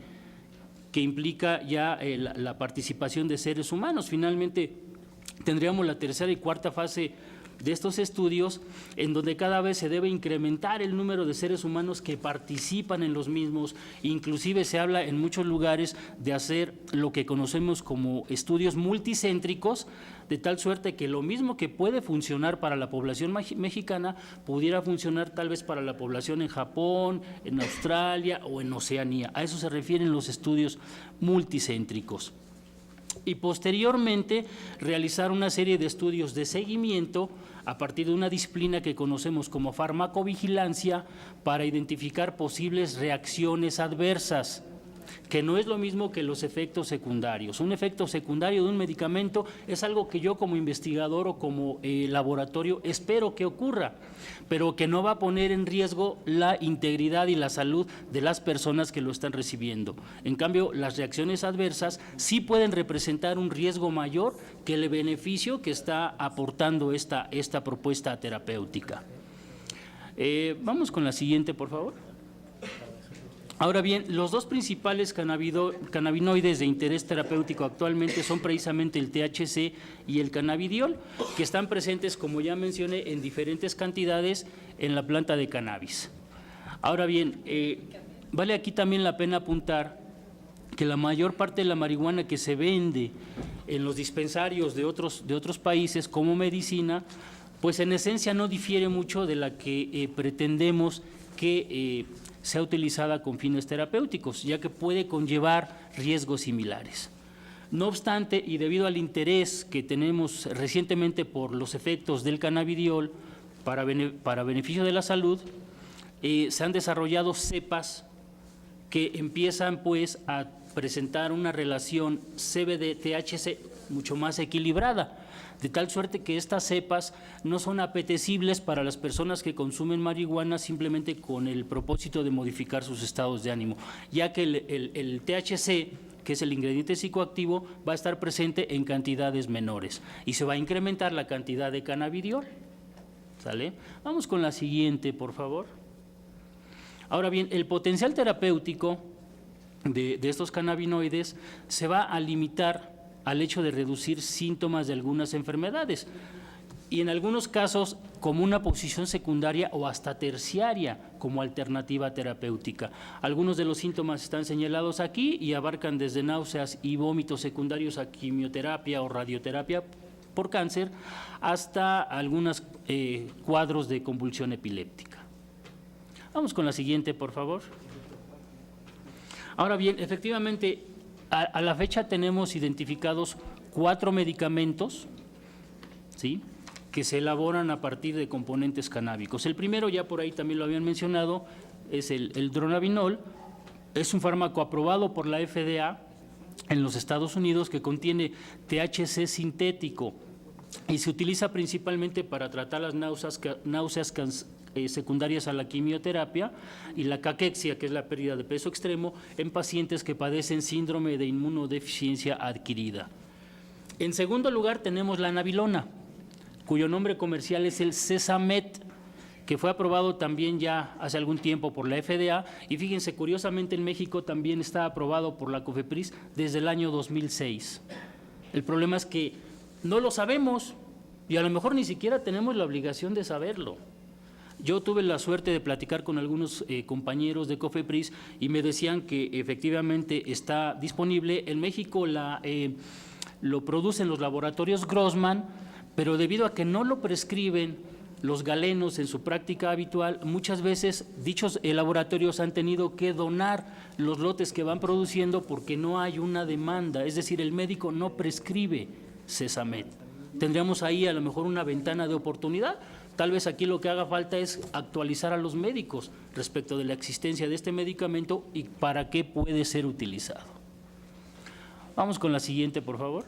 que implica ya la participación de seres humanos. Finalmente, tendríamos la tercera y cuarta fase de estos estudios, en donde cada vez se debe incrementar el número de seres humanos que participan en los mismos. Inclusive se habla en muchos lugares de hacer lo que conocemos como estudios multicéntricos, de tal suerte que lo mismo que puede funcionar para la población mexicana pudiera funcionar tal vez para la población en Japón, en Australia o en Oceanía. A eso se refieren los estudios multicéntricos. Y posteriormente realizar una serie de estudios de seguimiento a partir de una disciplina que conocemos como farmacovigilancia para identificar posibles reacciones adversas. que no es lo mismo que los efectos secundarios. Un efecto secundario de un medicamento es algo que yo como investigador o como laboratorio espero que ocurra, pero que no va a poner en riesgo la integridad y la salud de las personas que lo están recibiendo. En cambio, las reacciones adversas sí pueden representar un riesgo mayor que el beneficio que está aportando esta propuesta terapéutica. Vamos con la siguiente, por favor. Ahora bien, los dos principales cannabinoides de interés terapéutico actualmente son precisamente el THC y el cannabidiol, que están presentes, como ya mencioné, en diferentes cantidades en la planta de cannabis. Ahora bien, vale aquí también la pena apuntar que la mayor parte de la marihuana que se vende en los dispensarios de otros países como medicina, pues en esencia no difiere mucho de la que pretendemos que sea utilizada con fines terapéuticos, ya que puede conllevar riesgos similares. No obstante, y debido al interés que tenemos recientemente por los efectos del cannabidiol para beneficio de la salud, se han desarrollado cepas que empiezan pues a presentar una relación CBD-THC mucho más equilibrada, de tal suerte que estas cepas no son apetecibles para las personas que consumen marihuana simplemente con el propósito de modificar sus estados de ánimo, ya que el THC, que es el ingrediente psicoactivo, va a estar presente en cantidades menores y se va a incrementar la cantidad de cannabidiol. ¿Sale? Vamos con la siguiente, por favor. Ahora bien, el potencial terapéutico de estos cannabinoides se va a limitar al hecho de reducir síntomas de algunas enfermedades y en algunos casos como una posición secundaria o hasta terciaria como alternativa terapéutica. Algunos de los síntomas están señalados aquí y abarcan desde náuseas y vómitos secundarios a quimioterapia o radioterapia por cáncer hasta algunos cuadros de convulsión epiléptica. Vamos con la siguiente, por favor. Ahora bien, efectivamente, a la fecha tenemos identificados 4 medicamentos, ¿sí?, que se elaboran a partir de componentes canábicos. El primero, ya por ahí también lo habían mencionado, es el dronabinol. Es un fármaco aprobado por la FDA en los Estados Unidos que contiene THC sintético y se utiliza principalmente para tratar las náuseas secundarias a la quimioterapia y la caquexia, que es la pérdida de peso extremo, en pacientes que padecen síndrome de inmunodeficiencia adquirida. En segundo lugar tenemos la nabilona, cuyo nombre comercial es el Cesamet, que fue aprobado también ya hace algún tiempo por la FDA y fíjense, curiosamente en México también está aprobado por la COFEPRIS desde el año 2006. El problema es que no lo sabemos y a lo mejor ni siquiera tenemos la obligación de saberlo. Yo tuve la suerte de platicar con algunos compañeros de COFEPRIS y me decían que efectivamente está disponible. En México lo producen los laboratorios Grossman, pero debido a que no lo prescriben los galenos en su práctica habitual, muchas veces dichos laboratorios han tenido que donar los lotes que van produciendo porque no hay una demanda, es decir, el médico no prescribe Cesamet. Tendríamos ahí a lo mejor una ventana de oportunidad. Tal vez aquí lo que haga falta es actualizar a los médicos respecto de la existencia de este medicamento y para qué puede ser utilizado. Vamos con la siguiente, por favor.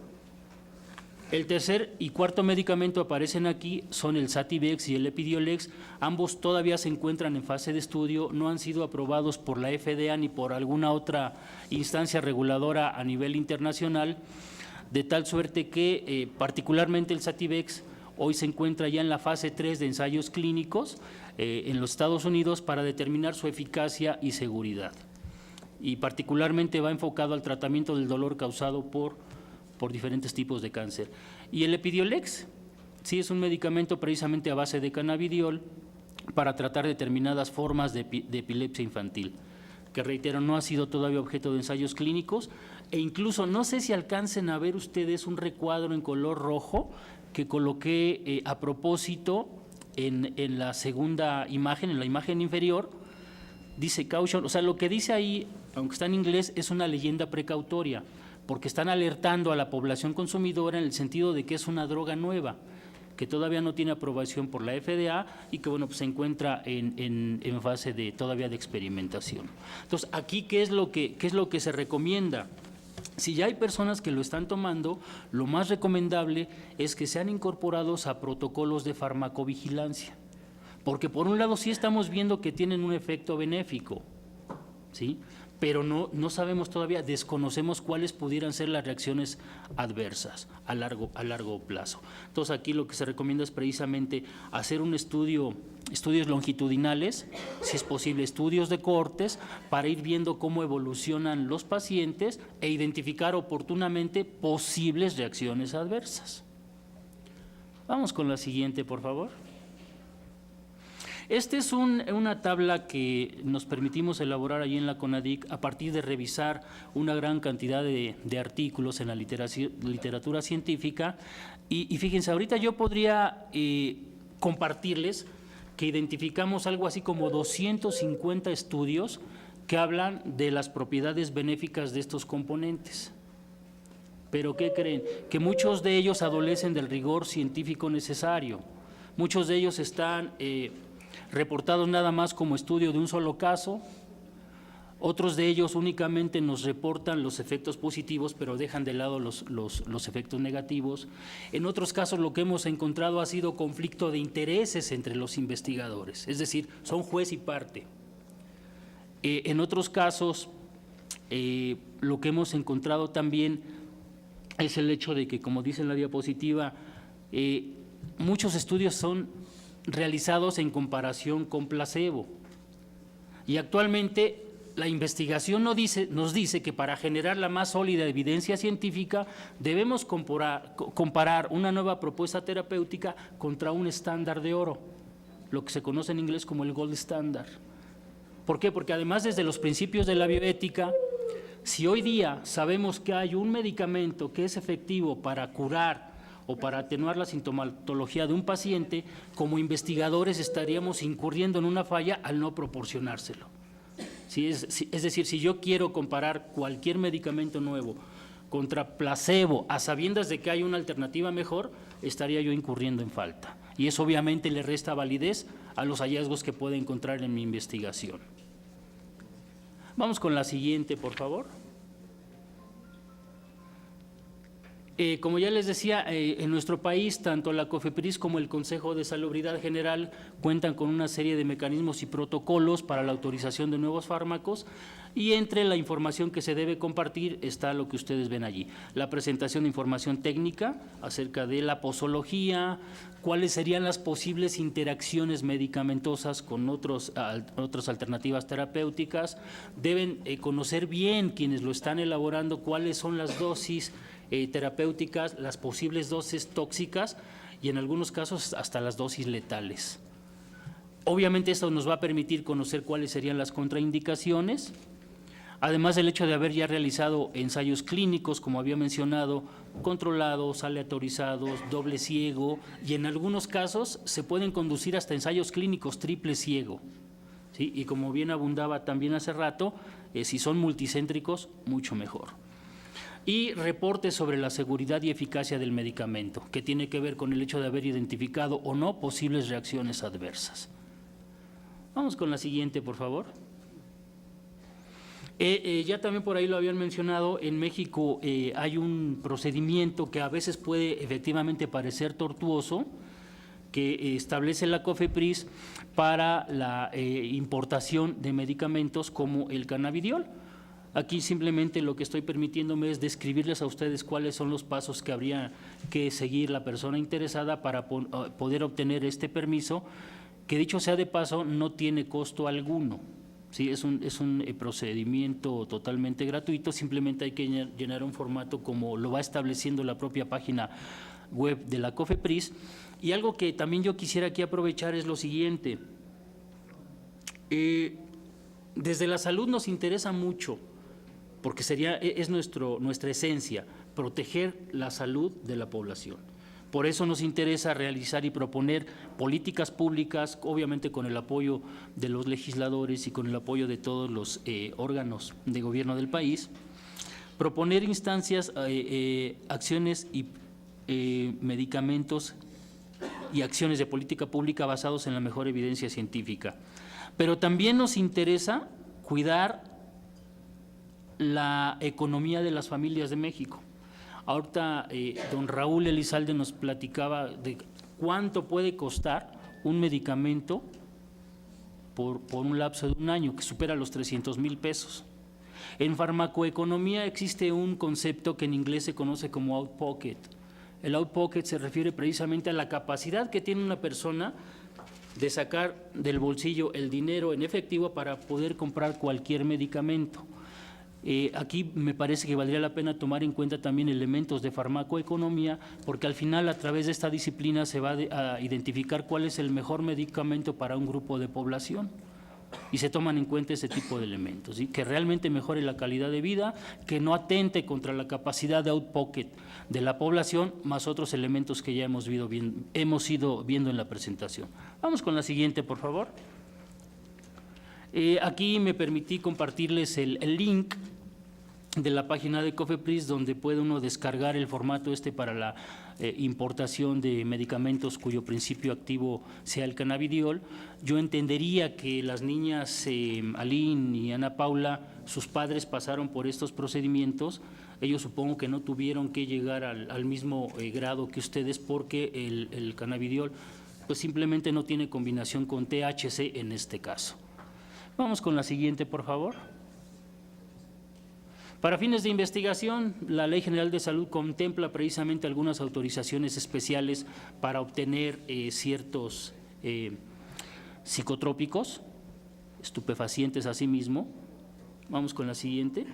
El tercer y cuarto medicamento aparecen aquí son el Sativex y el Epidiolex. Ambos todavía se encuentran en fase de estudio, no han sido aprobados por la FDA ni por alguna otra instancia reguladora a nivel internacional, de tal suerte que particularmente el Sativex hoy se encuentra ya en la fase 3 de ensayos clínicos en los Estados Unidos para determinar su eficacia y seguridad. Y particularmente va enfocado al tratamiento del dolor causado por diferentes tipos de cáncer. Y el Epidiolex, sí, es un medicamento precisamente a base de cannabidiol para tratar determinadas formas de epilepsia infantil, que reitero, no ha sido todavía objeto de ensayos clínicos, e incluso no sé si alcancen a ver ustedes un recuadro en color rojo que coloqué a propósito en la segunda imagen, en la imagen inferior, dice caution, o sea, lo que dice ahí, aunque está en inglés, es una leyenda precautoria, porque están alertando a la población consumidora en el sentido de que es una droga nueva, que todavía no tiene aprobación por la FDA y que bueno, pues se encuentra en fase todavía de experimentación. Entonces, aquí, ¿qué es lo que se recomienda? Si ya hay personas que lo están tomando, lo más recomendable es que sean incorporados a protocolos de farmacovigilancia, porque por un lado sí estamos viendo que tienen un efecto benéfico, ¿sí? Pero no sabemos todavía, desconocemos cuáles pudieran ser las reacciones adversas a largo plazo. Entonces, aquí lo que se recomienda es precisamente hacer un estudios longitudinales, si es posible estudios de cohortes, para ir viendo cómo evolucionan los pacientes e identificar oportunamente posibles reacciones adversas. Vamos con la siguiente, por favor. Esta es una tabla que nos permitimos elaborar allí en la CONADIC a partir de revisar una gran cantidad de artículos en la literatura científica y fíjense, ahorita yo podría compartirles que identificamos algo así como 250 estudios que hablan de las propiedades benéficas de estos componentes. Pero ¿qué creen? Que muchos de ellos adolecen del rigor científico necesario. Muchos de ellos están reportados nada más como estudio de un solo caso. Otros de ellos únicamente nos reportan los efectos positivos, pero dejan de lado los efectos negativos. En otros casos lo que hemos encontrado ha sido conflicto de intereses entre los investigadores, es decir, son juez y parte. En otros casos, lo que hemos encontrado también es el hecho de que, como dice en la diapositiva, muchos estudios son realizados en comparación con placebo. Y actualmente la investigación nos dice que para generar la más sólida evidencia científica debemos comparar una nueva propuesta terapéutica contra un estándar de oro, lo que se conoce en inglés como el gold standard. ¿Por qué? Porque además desde los principios de la bioética, si hoy día sabemos que hay un medicamento que es efectivo para curar o para atenuar la sintomatología de un paciente, como investigadores estaríamos incurriendo en una falla al no proporcionárselo. Es decir, si yo quiero comparar cualquier medicamento nuevo contra placebo, a sabiendas de que hay una alternativa mejor, estaría yo incurriendo en falta. Y eso obviamente le resta validez a los hallazgos que pueda encontrar en mi investigación. Vamos con la siguiente, por favor. Como ya les decía, en nuestro país, tanto la COFEPRIS como el Consejo de Salubridad General cuentan con una serie de mecanismos y protocolos para la autorización de nuevos fármacos, y entre la información que se debe compartir está lo que ustedes ven allí: la presentación de información técnica acerca de la posología, cuáles serían las posibles interacciones medicamentosas con otras alternativas terapéuticas. Deben conocer bien quienes lo están elaborando cuáles son las dosis terapéuticas, las posibles dosis tóxicas y en algunos casos hasta las dosis letales. Obviamente esto nos va a permitir conocer cuáles serían las contraindicaciones, además del hecho de haber ya realizado ensayos clínicos, como había mencionado, controlados, aleatorizados, doble ciego, y en algunos casos se pueden conducir hasta ensayos clínicos triple ciego, ¿sí? Y como bien abundaba también hace rato, si son multicéntricos, mucho mejor. Y reportes sobre la seguridad y eficacia del medicamento, que tiene que ver con el hecho de haber identificado o no posibles reacciones adversas. Vamos con la siguiente, por favor. Ya también por ahí lo habían mencionado, en México hay un procedimiento que a veces puede efectivamente parecer tortuoso, que establece la COFEPRIS para la importación de medicamentos como el cannabidiol. Aquí simplemente lo que estoy permitiéndome es describirles a ustedes cuáles son los pasos que habría que seguir la persona interesada para poder obtener este permiso, que dicho sea de paso no tiene costo alguno. Sí, es un procedimiento totalmente gratuito, simplemente hay que llenar un formato como lo va estableciendo la propia página web de la COFEPRIS. Y algo que también yo quisiera aquí aprovechar es lo siguiente. Desde la salud nos interesa mucho, porque es nuestra esencia, proteger la salud de la población. Por eso nos interesa realizar y proponer políticas públicas, obviamente con el apoyo de los legisladores y con el apoyo de todos los órganos de gobierno del país, proponer instancias, acciones y medicamentos y acciones de política pública basados en la mejor evidencia científica. Pero también nos interesa cuidar la economía de las familias de México. Ahorita don Raúl Elizalde nos platicaba de cuánto puede costar un medicamento por un lapso de un año, que supera los 300,000 pesos. En farmacoeconomía existe un concepto que en inglés se conoce como out pocket. El out pocket se refiere precisamente a la capacidad que tiene una persona de sacar del bolsillo el dinero en efectivo para poder comprar cualquier medicamento. Aquí me parece que valdría la pena tomar en cuenta también elementos de farmacoeconomía, porque al final a través de esta disciplina se va a identificar cuál es el mejor medicamento para un grupo de población y se toman en cuenta ese tipo de elementos, ¿sí? Que realmente mejore la calidad de vida, que no atente contra la capacidad de out pocket de la población, más otros elementos que ya hemos ido viendo en la presentación. Vamos con la siguiente, por favor. Aquí me permití compartirles el link de la página de COFEPRIS, donde puede uno descargar el formato para la importación de medicamentos cuyo principio activo sea el cannabidiol. Yo entendería que las niñas Aline y Ana Paula, sus padres pasaron por estos procedimientos. Ellos supongo que no tuvieron que llegar al mismo grado que ustedes, porque el cannabidiol pues simplemente no tiene combinación con THC en este caso. Vamos con la siguiente, por favor. Para fines de investigación, la Ley General de Salud contempla precisamente algunas autorizaciones especiales para obtener ciertos psicotrópicos, estupefacientes asimismo. Vamos con la siguiente.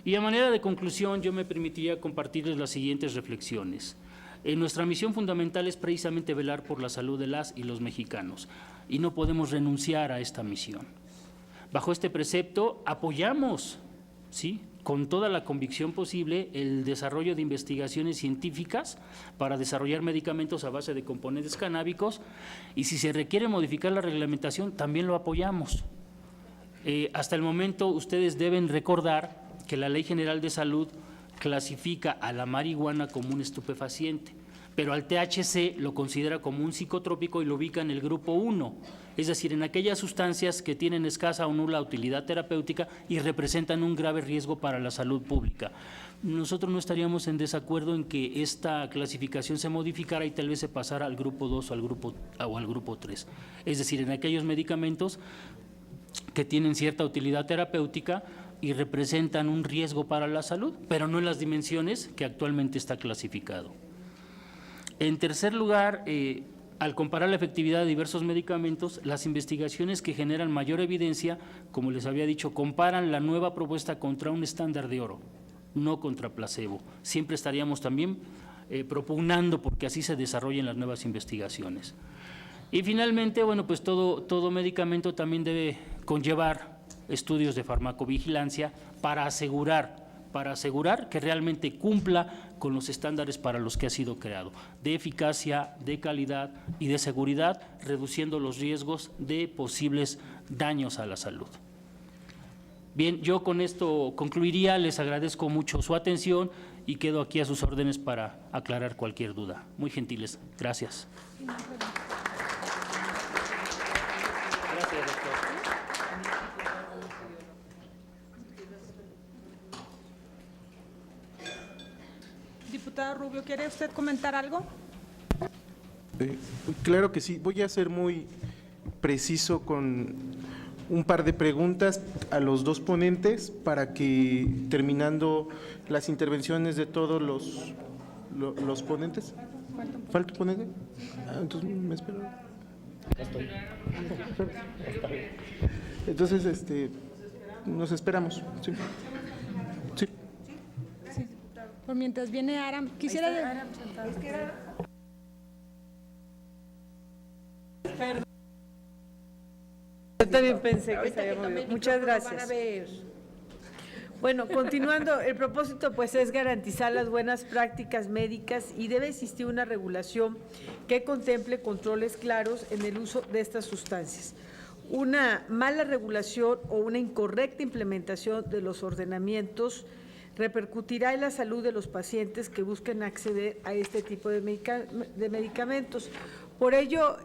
Y a manera de conclusión, yo me permitiría compartirles las siguientes reflexiones. Nuestra misión fundamental es precisamente velar por la salud de las y los mexicanos, y no podemos renunciar a esta misión. Bajo este precepto apoyamos, ¿sí?, con toda la convicción posible el desarrollo de investigaciones científicas para desarrollar medicamentos a base de componentes canábicos, y si se requiere modificar la reglamentación también lo apoyamos. Hasta el momento ustedes deben recordar que la Ley General de Salud clasifica a la marihuana como un estupefaciente, pero al THC lo considera como un psicotrópico y lo ubica en el grupo 1, es decir, en aquellas sustancias que tienen escasa o nula utilidad terapéutica y representan un grave riesgo para la salud pública. Nosotros no estaríamos en desacuerdo en que esta clasificación se modificara y tal vez se pasara al grupo 2 o al grupo 3, es decir, en aquellos medicamentos que tienen cierta utilidad terapéutica y representan un riesgo para la salud, pero no en las dimensiones que actualmente está clasificado. En tercer lugar, al comparar la efectividad de diversos medicamentos, las investigaciones que generan mayor evidencia, como les había dicho, comparan la nueva propuesta contra un estándar de oro, no contra placebo. Siempre estaríamos también propugnando porque así se desarrollen las nuevas investigaciones. Y finalmente, bueno, pues todo medicamento también debe conllevar estudios de farmacovigilancia para asegurar que realmente cumpla con los estándares para los que ha sido creado, de eficacia, de calidad y de seguridad, reduciendo los riesgos de posibles daños a la salud. Bien, yo con esto concluiría, les agradezco mucho su atención y quedo aquí a sus órdenes para aclarar cualquier duda. Muy gentiles, gracias. Gracias, doctor. Diputado Rubio, ¿quiere usted comentar algo? Claro que sí. Voy a ser muy preciso con un par de preguntas a los dos ponentes para que, terminando las intervenciones de todos los ponentes… ¿Falta un ponente? Entonces me espero. Entonces, nos esperamos. Sí. Sí. Por mientras viene Aram, quisiera… Yo también pensé que se había movido. Muchas gracias. Bueno, continuando, el propósito pues es garantizar las buenas prácticas médicas y debe existir una regulación que contemple controles claros en el uso de estas sustancias. Una mala regulación o una incorrecta implementación de los ordenamientos repercutirá en la salud de los pacientes que busquen acceder a este tipo de medicamentos. Por ello,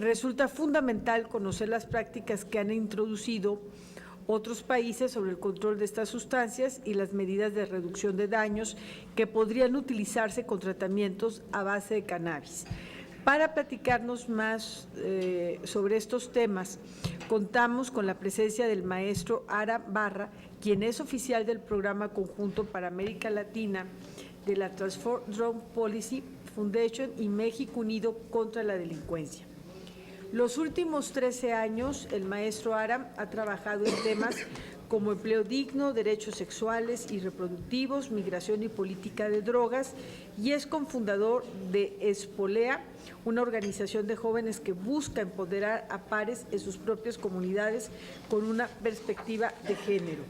resulta fundamental conocer las prácticas que han introducido otros países sobre el control de estas sustancias y las medidas de reducción de daños que podrían utilizarse con tratamientos a base de cannabis. Para platicarnos más sobre estos temas, contamos con la presencia del maestro Aram Barra, quien es oficial del Programa Conjunto para América Latina de la Transform Drug Policy Foundation y México Unido contra la Delincuencia. Los últimos 13 años, el maestro Aram ha trabajado en temas como empleo digno, derechos sexuales y reproductivos, migración y política de drogas, y es cofundador de Espolea, una organización de jóvenes que busca empoderar a pares en sus propias comunidades con una perspectiva de género.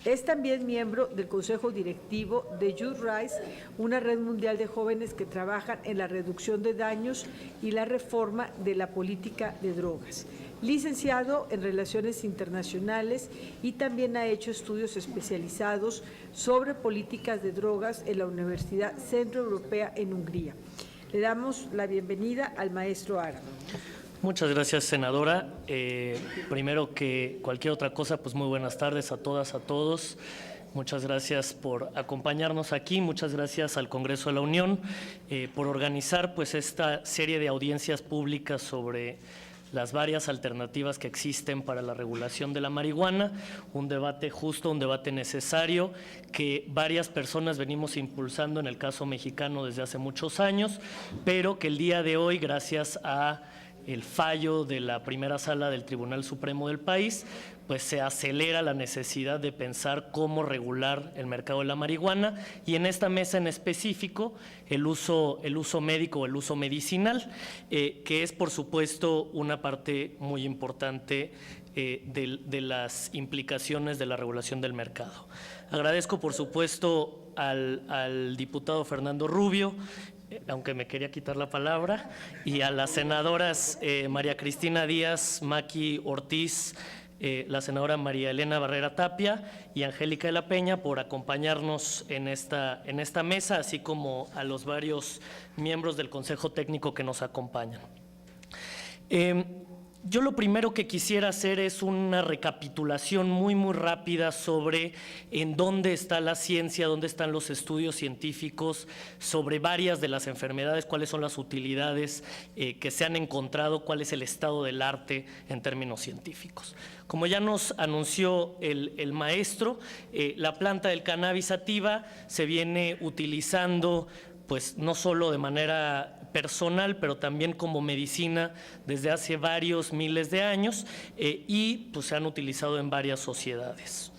Es también miembro del Consejo Directivo de Youth Rise, una red mundial de jóvenes que trabajan en la reducción de daños y la reforma de la política de drogas. Licenciado en Relaciones Internacionales y también ha hecho estudios especializados sobre políticas de drogas en la Universidad Centroeuropea en Hungría. Le damos la bienvenida al maestro Aram. Muchas gracias, senadora. Primero que cualquier otra cosa, pues muy buenas tardes a todas, a todos. Muchas gracias por acompañarnos aquí, muchas gracias al Congreso de la Unión por organizar pues esta serie de audiencias públicas sobre las varias alternativas que existen para la regulación de la marihuana, un debate justo, un debate necesario que varias personas venimos impulsando en el caso mexicano desde hace muchos años, pero que el día de hoy, gracias a el fallo de la primera sala del Tribunal Supremo del país, pues se acelera la necesidad de pensar cómo regular el mercado de la marihuana y en esta mesa en específico el uso médico o el uso medicinal, que es por supuesto una parte muy importante de las implicaciones de la regulación del mercado. Agradezco por supuesto al diputado Fernando Rubio, aunque me quería quitar la palabra, y a las senadoras María Cristina Díaz, Maki Ortiz, la senadora María Elena Barrera Tapia y Angélica de la Peña por acompañarnos en esta mesa, así como a los varios miembros del Consejo Técnico que nos acompañan. Yo lo primero que quisiera hacer es una recapitulación muy rápida sobre en dónde está la ciencia, dónde están los estudios científicos sobre varias de las enfermedades, cuáles son las utilidades que se han encontrado, cuál es el estado del arte en términos científicos. Como ya nos anunció el maestro, la planta del cannabis sativa se viene utilizando pues no solo de manera personal, pero también como medicina desde hace varios miles de años y pues se han utilizado en varias sociedades.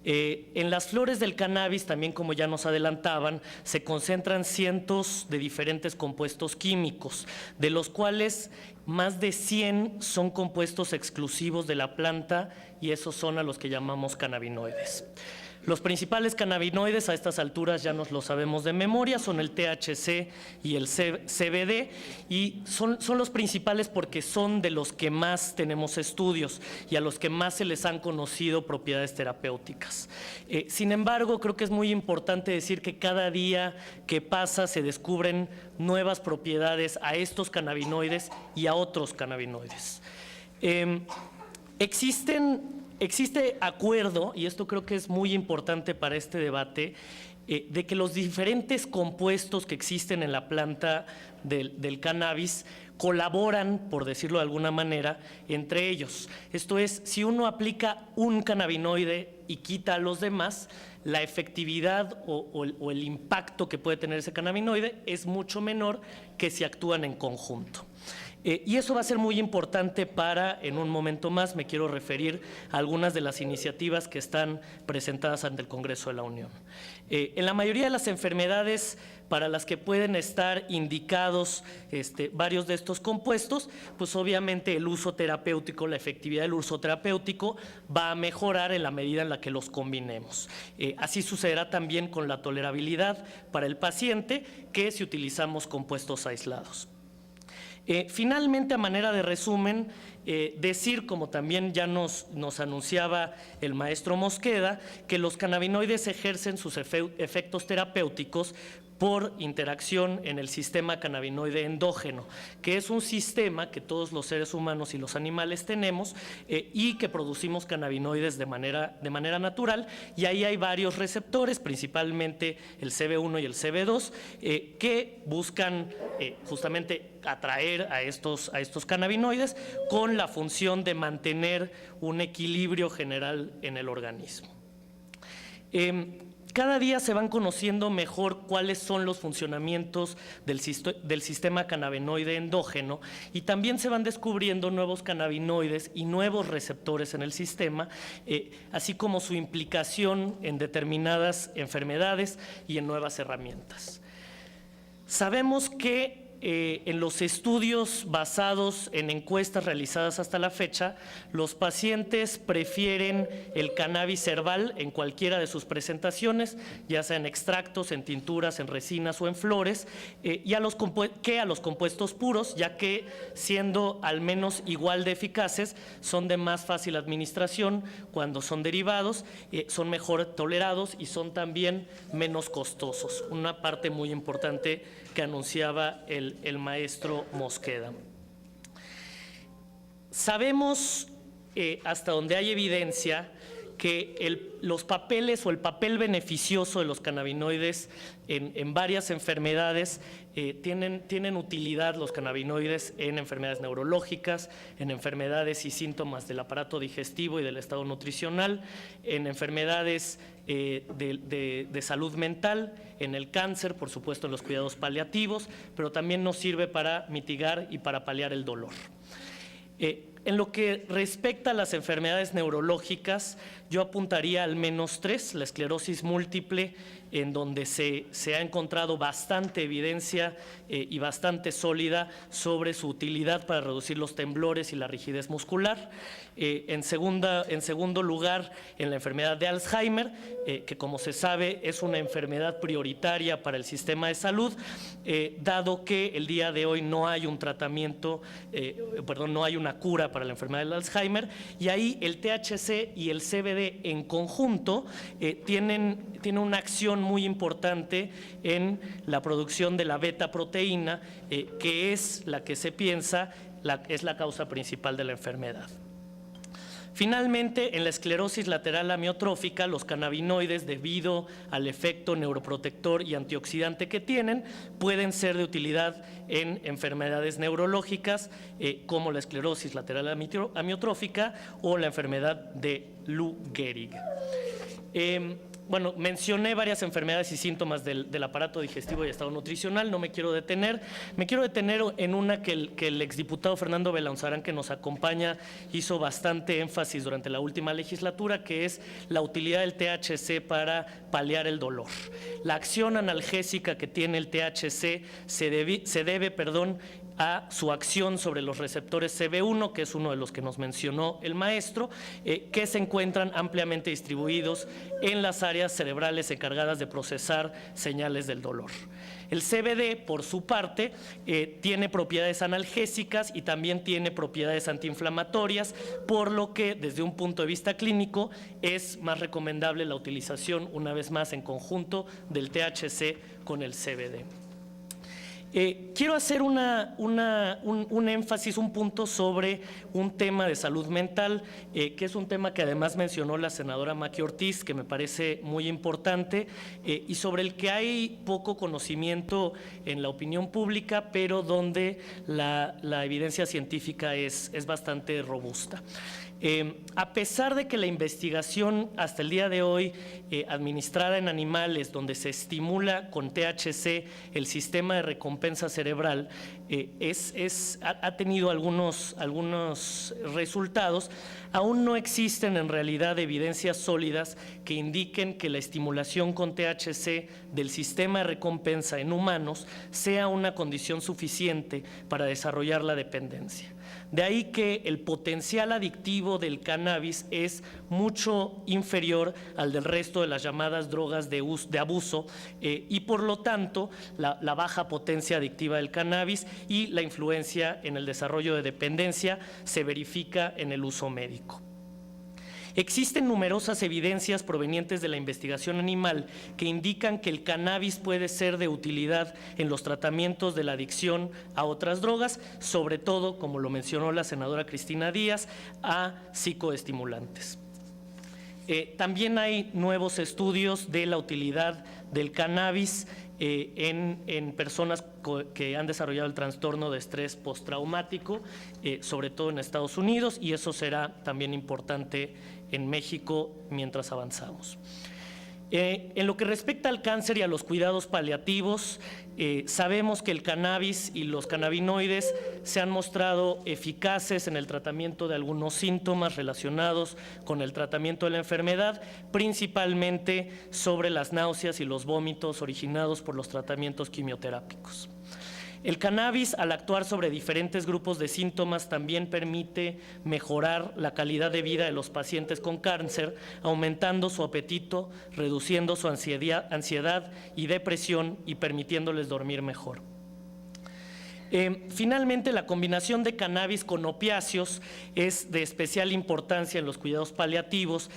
En las flores del cannabis, también como ya nos adelantaban, se concentran cientos de diferentes compuestos químicos, de los cuales más de 100 son compuestos exclusivos de la planta y esos son a los que llamamos cannabinoides. Los principales cannabinoides a estas alturas ya nos lo sabemos de memoria, son el THC y el CBD y son los principales porque son de los que más tenemos estudios y a los que más se les han conocido propiedades terapéuticas. Sin embargo, creo que es muy importante decir que cada día que pasa se descubren nuevas propiedades a estos cannabinoides y a otros cannabinoides. Existe acuerdo, y esto creo que es muy importante para este debate, de que los diferentes compuestos que existen en la planta del cannabis colaboran, por decirlo de alguna manera, entre ellos. Esto es, si uno aplica un cannabinoide y quita a los demás, la efectividad o el impacto que puede tener ese cannabinoide es mucho menor que si actúan en conjunto. Y eso va a ser muy importante para, en un momento más, me quiero referir a algunas de las iniciativas que están presentadas ante el Congreso de la Unión. En la mayoría de las enfermedades para las que pueden estar indicados varios de estos compuestos, pues obviamente el uso terapéutico, la efectividad del uso terapéutico va a mejorar en la medida en la que los combinemos. Así sucederá también con la tolerabilidad para el paciente que si utilizamos compuestos aislados. Finalmente, a manera de resumen, decir, como también ya nos anunciaba el maestro Mosqueda, que los cannabinoides ejercen sus efectos terapéuticos por interacción en el sistema cannabinoide endógeno, que es un sistema que todos los seres humanos y los animales tenemos y que producimos cannabinoides de manera natural, y ahí hay varios receptores, principalmente el CB1 y el CB2, que buscan justamente atraer a estos cannabinoides con la función de mantener un equilibrio general en el organismo. Cada día se van conociendo mejor cuáles son los funcionamientos del sistema cannabinoide endógeno, y también se van descubriendo nuevos cannabinoides y nuevos receptores en el sistema, así como su implicación en determinadas enfermedades y en nuevas herramientas. Sabemos que en los estudios basados en encuestas realizadas hasta la fecha, los pacientes prefieren el cannabis herbal en cualquiera de sus presentaciones, ya sea en extractos, en tinturas, en resinas o en flores, que a los compuestos puros, ya que, siendo al menos igual de eficaces, son de más fácil administración cuando son derivados, son mejor tolerados y son también menos costosos. Una parte muy importante que anunciaba el maestro Mosqueda. Sabemos, hasta donde hay evidencia, que los papeles o el papel beneficioso de los cannabinoides en varias enfermedades tienen utilidad los cannabinoides en enfermedades neurológicas, en enfermedades y síntomas del aparato digestivo y del estado nutricional, en enfermedades de salud mental, en el cáncer, por supuesto en los cuidados paliativos, pero también nos sirve para mitigar y para paliar el dolor. En lo que respecta a las enfermedades neurológicas, yo apuntaría al menos 3, la esclerosis múltiple, en donde se ha encontrado bastante evidencia y bastante sólida sobre su utilidad para reducir los temblores y la rigidez muscular. En segundo lugar, en la enfermedad de Alzheimer, que como se sabe es una enfermedad prioritaria para el sistema de salud, dado que el día de hoy no hay un tratamiento, no hay una cura para la enfermedad del Alzheimer, y ahí el THC y el CBD en conjunto tienen una acción muy importante en la producción de la beta-proteína, que es la que se piensa es la causa principal de la enfermedad. Finalmente, en la esclerosis lateral amiotrófica, los cannabinoides, debido al efecto neuroprotector y antioxidante que tienen, pueden ser de utilidad en enfermedades neurológicas como la esclerosis lateral amiotrófica o la enfermedad de Lou Gehrig. Bueno, mencioné varias enfermedades y síntomas del aparato digestivo y estado nutricional, no me quiero detener. Me quiero detener en una que el exdiputado Fernando Belaunzarán, que nos acompaña, hizo bastante énfasis durante la última legislatura, que es la utilidad del THC para paliar el dolor. La acción analgésica que tiene el THC se debe a su acción sobre los receptores CB1, que es uno de los que nos mencionó el maestro, que se encuentran ampliamente distribuidos en las áreas cerebrales encargadas de procesar señales del dolor. El CBD, por su parte, tiene propiedades analgésicas y también tiene propiedades antiinflamatorias, por lo que desde un punto de vista clínico es más recomendable la utilización, una vez más, en conjunto del THC con el CBD. Quiero hacer un énfasis, un punto sobre un tema de salud mental, que es un tema que además mencionó la senadora Maqui Ortiz, que me parece muy importante y sobre el que hay poco conocimiento en la opinión pública, pero donde la evidencia científica es bastante robusta. A pesar de que la investigación hasta el día de hoy administrada en animales, donde se estimula con THC el sistema de recompensa cerebral, ha tenido algunos resultados, aún no existen en realidad evidencias sólidas que indiquen que la estimulación con THC del sistema de recompensa en humanos sea una condición suficiente para desarrollar la dependencia. De ahí que el potencial adictivo del cannabis es mucho inferior al del resto de las llamadas drogas de abuso y por lo tanto la baja potencia adictiva del cannabis y la influencia en el desarrollo de dependencia se verifica en el uso médico. Existen numerosas evidencias provenientes de la investigación animal que indican que el cannabis puede ser de utilidad en los tratamientos de la adicción a otras drogas, sobre todo, como lo mencionó la senadora Cristina Díaz, a psicoestimulantes. También hay nuevos estudios de la utilidad del cannabis en personas que han desarrollado el trastorno de estrés postraumático, sobre todo en Estados Unidos, y eso será también importante en México mientras avanzamos. En lo que respecta al cáncer y a los cuidados paliativos, sabemos que el cannabis y los cannabinoides se han mostrado eficaces en el tratamiento de algunos síntomas relacionados con el tratamiento de la enfermedad, principalmente sobre las náuseas y los vómitos originados por los tratamientos quimioterápicos. El cannabis, al actuar sobre diferentes grupos de síntomas, también permite mejorar la calidad de vida de los pacientes con cáncer, aumentando su apetito, reduciendo su ansiedad y depresión y permitiéndoles dormir mejor. Finalmente, la combinación de cannabis con opiáceos es de especial importancia en los cuidados paliativos,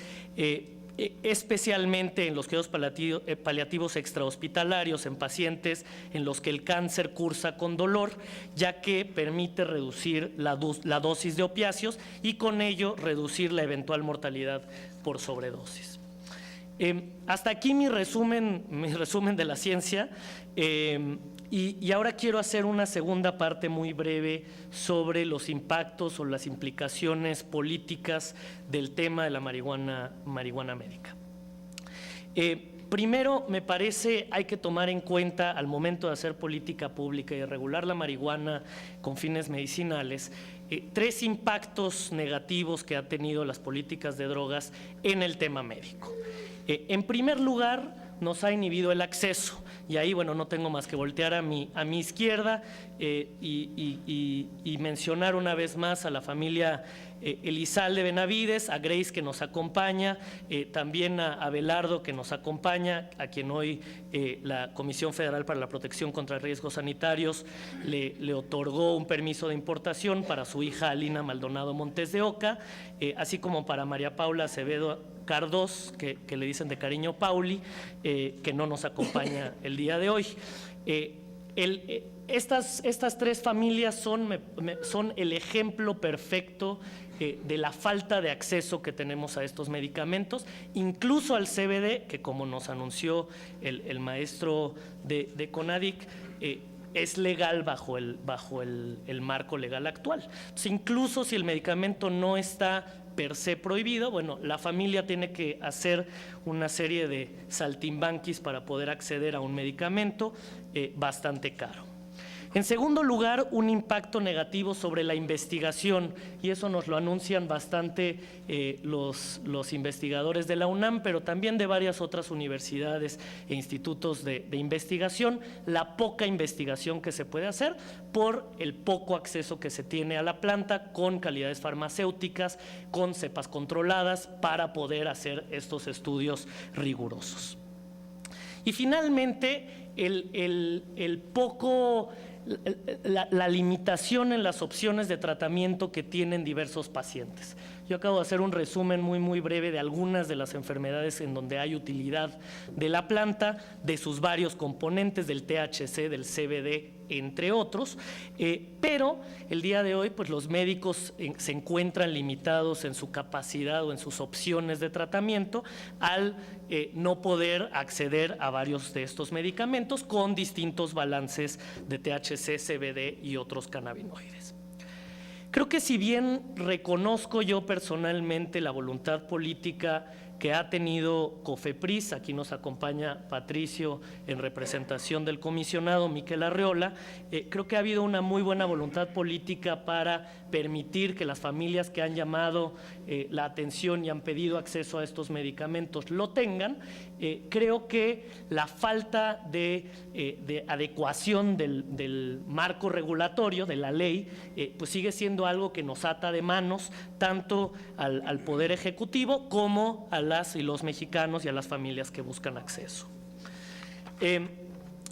especialmente en los cuidados paliativos extrahospitalarios en pacientes en los que el cáncer cursa con dolor, ya que permite reducir la dosis de opiáceos y con ello reducir la eventual mortalidad por sobredosis. Hasta aquí mi resumen de la ciencia. Y ahora quiero hacer una segunda parte muy breve sobre los impactos o las implicaciones políticas del tema de la marihuana médica. Primero, me parece hay que tomar en cuenta al momento de hacer política pública y de regular la marihuana con fines medicinales, tres impactos negativos que han tenido las políticas de drogas en el tema médico. En primer lugar, nos ha inhibido el acceso. Y ahí, bueno, no tengo más que voltear a mi izquierda y mencionar una vez más a la familia Elizalde Benavides, a Grace que nos acompaña, también a Abelardo que nos acompaña, a quien hoy la Comisión Federal para la Protección contra Riesgos Sanitarios le otorgó un permiso de importación para su hija Alina Maldonado Montes de Oca, así como para María Paula Acevedo Cardós, que le dicen de cariño Pauli, que no nos acompaña el día de hoy. Estas tres familias son el ejemplo perfecto de la falta de acceso que tenemos a estos medicamentos, incluso al CBD, que como nos anunció el maestro de CONADIC, es legal bajo el marco legal actual. Entonces, incluso si el medicamento no está per se prohibido, bueno, la familia tiene que hacer una serie de saltimbanquis para poder acceder a un medicamento bastante caro. En segundo lugar, un impacto negativo sobre la investigación, y eso nos lo anuncian bastante los investigadores de la UNAM, pero también de varias otras universidades e institutos de investigación, la poca investigación que se puede hacer por el poco acceso que se tiene a la planta con calidades farmacéuticas, con cepas controladas para poder hacer estos estudios rigurosos. Y finalmente, la limitación en las opciones de tratamiento que tienen diversos pacientes. Yo acabo de hacer un resumen muy breve de algunas de las enfermedades en donde hay utilidad de la planta, de sus varios componentes, del THC, del CBD, entre otros, pero el día de hoy pues los médicos se encuentran limitados en su capacidad o en sus opciones de tratamiento al no poder acceder a varios de estos medicamentos con distintos balances de THC, CBD y otros cannabinoides. Creo que si bien reconozco yo personalmente la voluntad política que ha tenido COFEPRIS. Aquí nos acompaña Patricio en representación del comisionado Miquel Arreola. Creo que ha habido una muy buena voluntad política para permitir que las familias que han llamado la atención y han pedido acceso a estos medicamentos lo tengan. Creo que la falta de adecuación del marco regulatorio, de la ley, pues sigue siendo algo que nos ata de manos tanto al Poder Ejecutivo como a las y los mexicanos y a las familias que buscan acceso.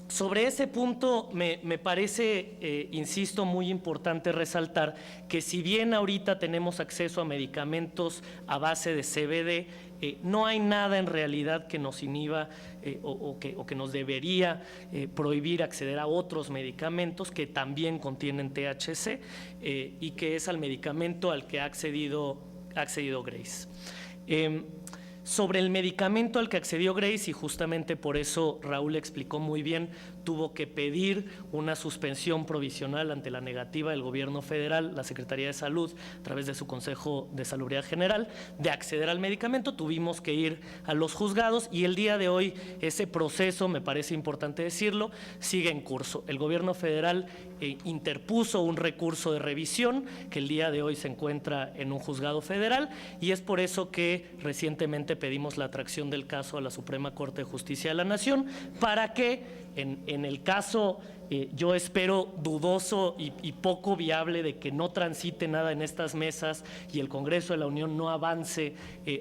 Sobre ese punto me parece, insisto, muy importante resaltar que si bien ahorita tenemos acceso a medicamentos a base de CBD, no hay nada en realidad que nos inhiba o que nos debería prohibir acceder a otros medicamentos que también contienen THC y que es al medicamento al que ha accedido Grace. Sobre el medicamento al que accedió Grace, y justamente por eso Raúl explicó muy bien, tuvo que pedir una suspensión provisional ante la negativa del gobierno federal, la Secretaría de Salud, a través de su Consejo de Salubridad General, de acceder al medicamento. Tuvimos que ir a los juzgados y el día de hoy ese proceso, me parece importante decirlo, sigue en curso. El gobierno federal interpuso un recurso de revisión que el día de hoy se encuentra en un juzgado federal y es por eso que recientemente pedimos la atracción del caso a la Suprema Corte de Justicia de la Nación para que en el caso, yo espero dudoso y poco viable de que no transite nada en estas mesas y el Congreso de la Unión no avance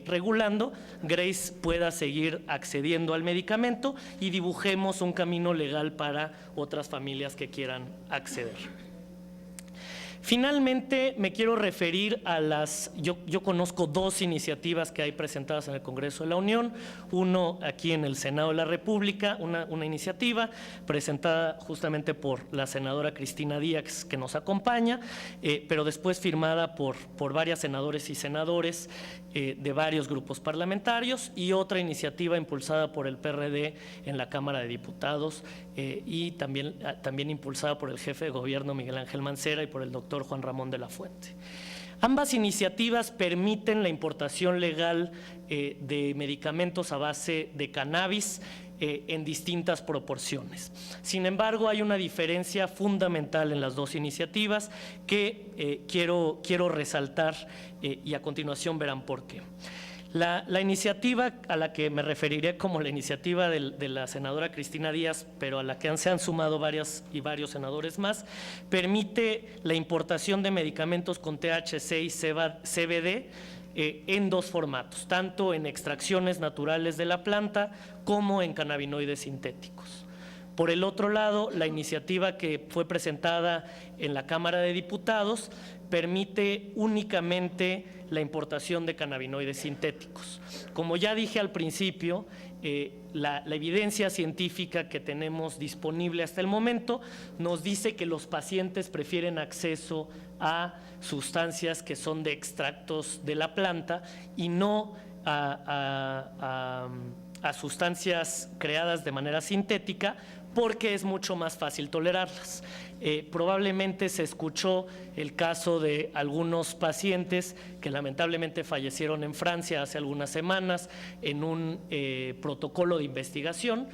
regulando, Grace pueda seguir accediendo al medicamento y dibujemos un camino legal para otras familias que quieran acceder. Finalmente, me quiero referir a yo conozco dos iniciativas que hay presentadas en el Congreso de la Unión, uno aquí en el Senado de la República, una iniciativa presentada justamente por la senadora Cristina Díaz, que nos acompaña, pero después firmada por varias senadores y senadores de varios grupos parlamentarios, y otra iniciativa impulsada por el PRD en la Cámara de Diputados y también impulsada por el jefe de gobierno Miguel Ángel Mancera y por el doctor Juan Ramón de la Fuente. Ambas iniciativas permiten la importación legal de medicamentos a base de cannabis en distintas proporciones. Sin embargo, hay una diferencia fundamental en las dos iniciativas que quiero resaltar y a continuación verán por qué. La iniciativa a la que me referiré como la iniciativa de la senadora Cristina Díaz, pero a la que se han sumado varios senadores más, permite la importación de medicamentos con THC y CBD en dos formatos, tanto en extracciones naturales de la planta como en cannabinoides sintéticos. Por el otro lado, la iniciativa que fue presentada en la Cámara de Diputados permite únicamente la importación de cannabinoides sintéticos. Como ya dije al principio, la evidencia científica que tenemos disponible hasta el momento nos dice que los pacientes prefieren acceso a sustancias que son de extractos de la planta y no a sustancias creadas de manera sintética, porque es mucho más fácil tolerarlas. Probablemente se escuchó el caso de algunos pacientes que lamentablemente fallecieron en Francia hace algunas semanas en un protocolo de investigación.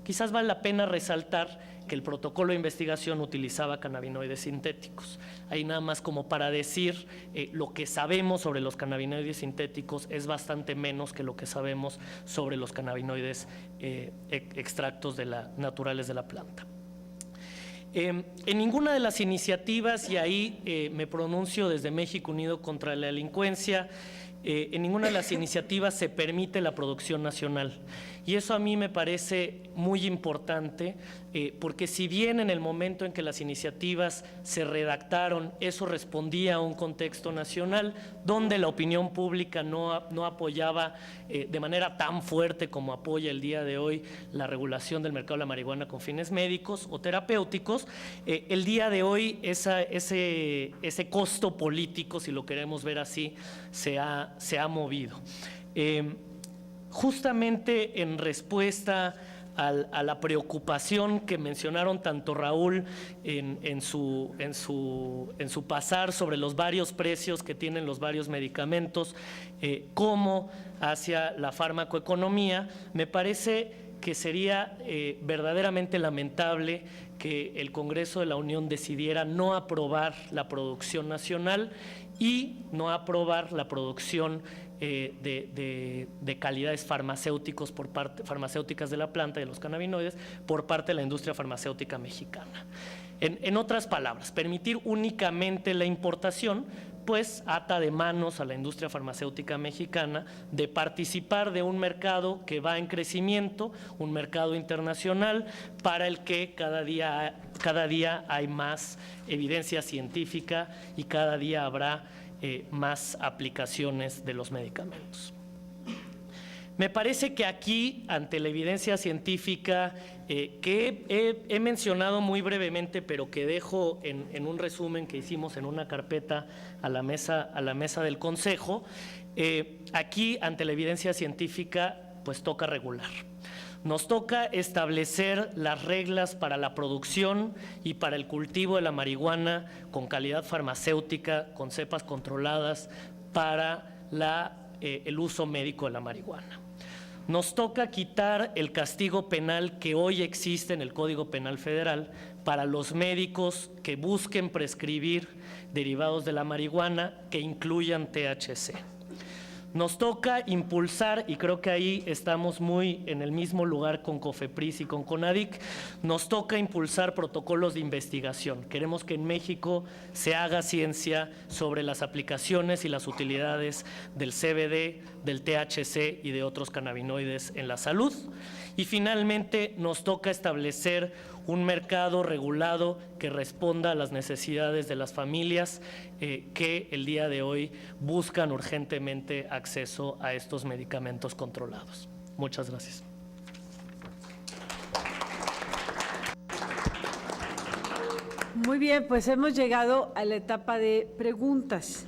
Quizás vale la pena resaltar que el protocolo de investigación utilizaba cannabinoides sintéticos. Ahí nada más como para decir, lo que sabemos sobre los cannabinoides sintéticos es bastante menos que lo que sabemos sobre los cannabinoides extractos naturales de la planta. En ninguna de las iniciativas, y ahí me pronuncio desde México Unido contra la Delincuencia, en ninguna de las iniciativas se permite la producción nacional. Y eso a mí me parece muy importante, porque si bien en el momento en que las iniciativas se redactaron, eso respondía a un contexto nacional donde la opinión pública no apoyaba de manera tan fuerte como apoya el día de hoy la regulación del mercado de la marihuana con fines médicos o terapéuticos, el día de hoy ese costo político, si lo queremos ver así, se ha movido. Justamente en respuesta a la preocupación que mencionaron tanto Raúl en su pasar sobre los varios precios que tienen los varios medicamentos, como hacia la farmacoeconomía. Me parece que sería verdaderamente lamentable que el Congreso de la Unión decidiera no aprobar la producción nacional y no aprobar la producción de calidades farmacéuticas de la planta y de los cannabinoides por parte de la industria farmacéutica mexicana. En otras palabras, permitir únicamente la importación pues ata de manos a la industria farmacéutica mexicana de participar de un mercado que va en crecimiento, un mercado internacional para el que cada día hay más evidencia científica y cada día habrá más aplicaciones de los medicamentos. Me parece que aquí, ante la evidencia científica que he mencionado muy brevemente, pero que dejo en un resumen que hicimos en una carpeta a la mesa del Consejo, aquí, ante la evidencia científica, pues toca regular. Nos toca establecer las reglas para la producción y para el cultivo de la marihuana con calidad farmacéutica, con cepas controladas para el uso médico de la marihuana. Nos toca quitar el castigo penal que hoy existe en el Código Penal Federal para los médicos que busquen prescribir derivados de la marihuana que incluyan THC. Nos toca impulsar, y creo que ahí estamos muy en el mismo lugar con COFEPRIS y con CONADIC, nos toca impulsar protocolos de investigación. Queremos que en México se haga ciencia sobre las aplicaciones y las utilidades del CBD, del THC y de otros cannabinoides en la salud. Y finalmente nos toca establecer un mercado regulado que responda a las necesidades de las familias que el día de hoy buscan urgentemente acceso a estos medicamentos controlados. Muchas gracias. Muy bien, pues hemos llegado a la etapa de preguntas.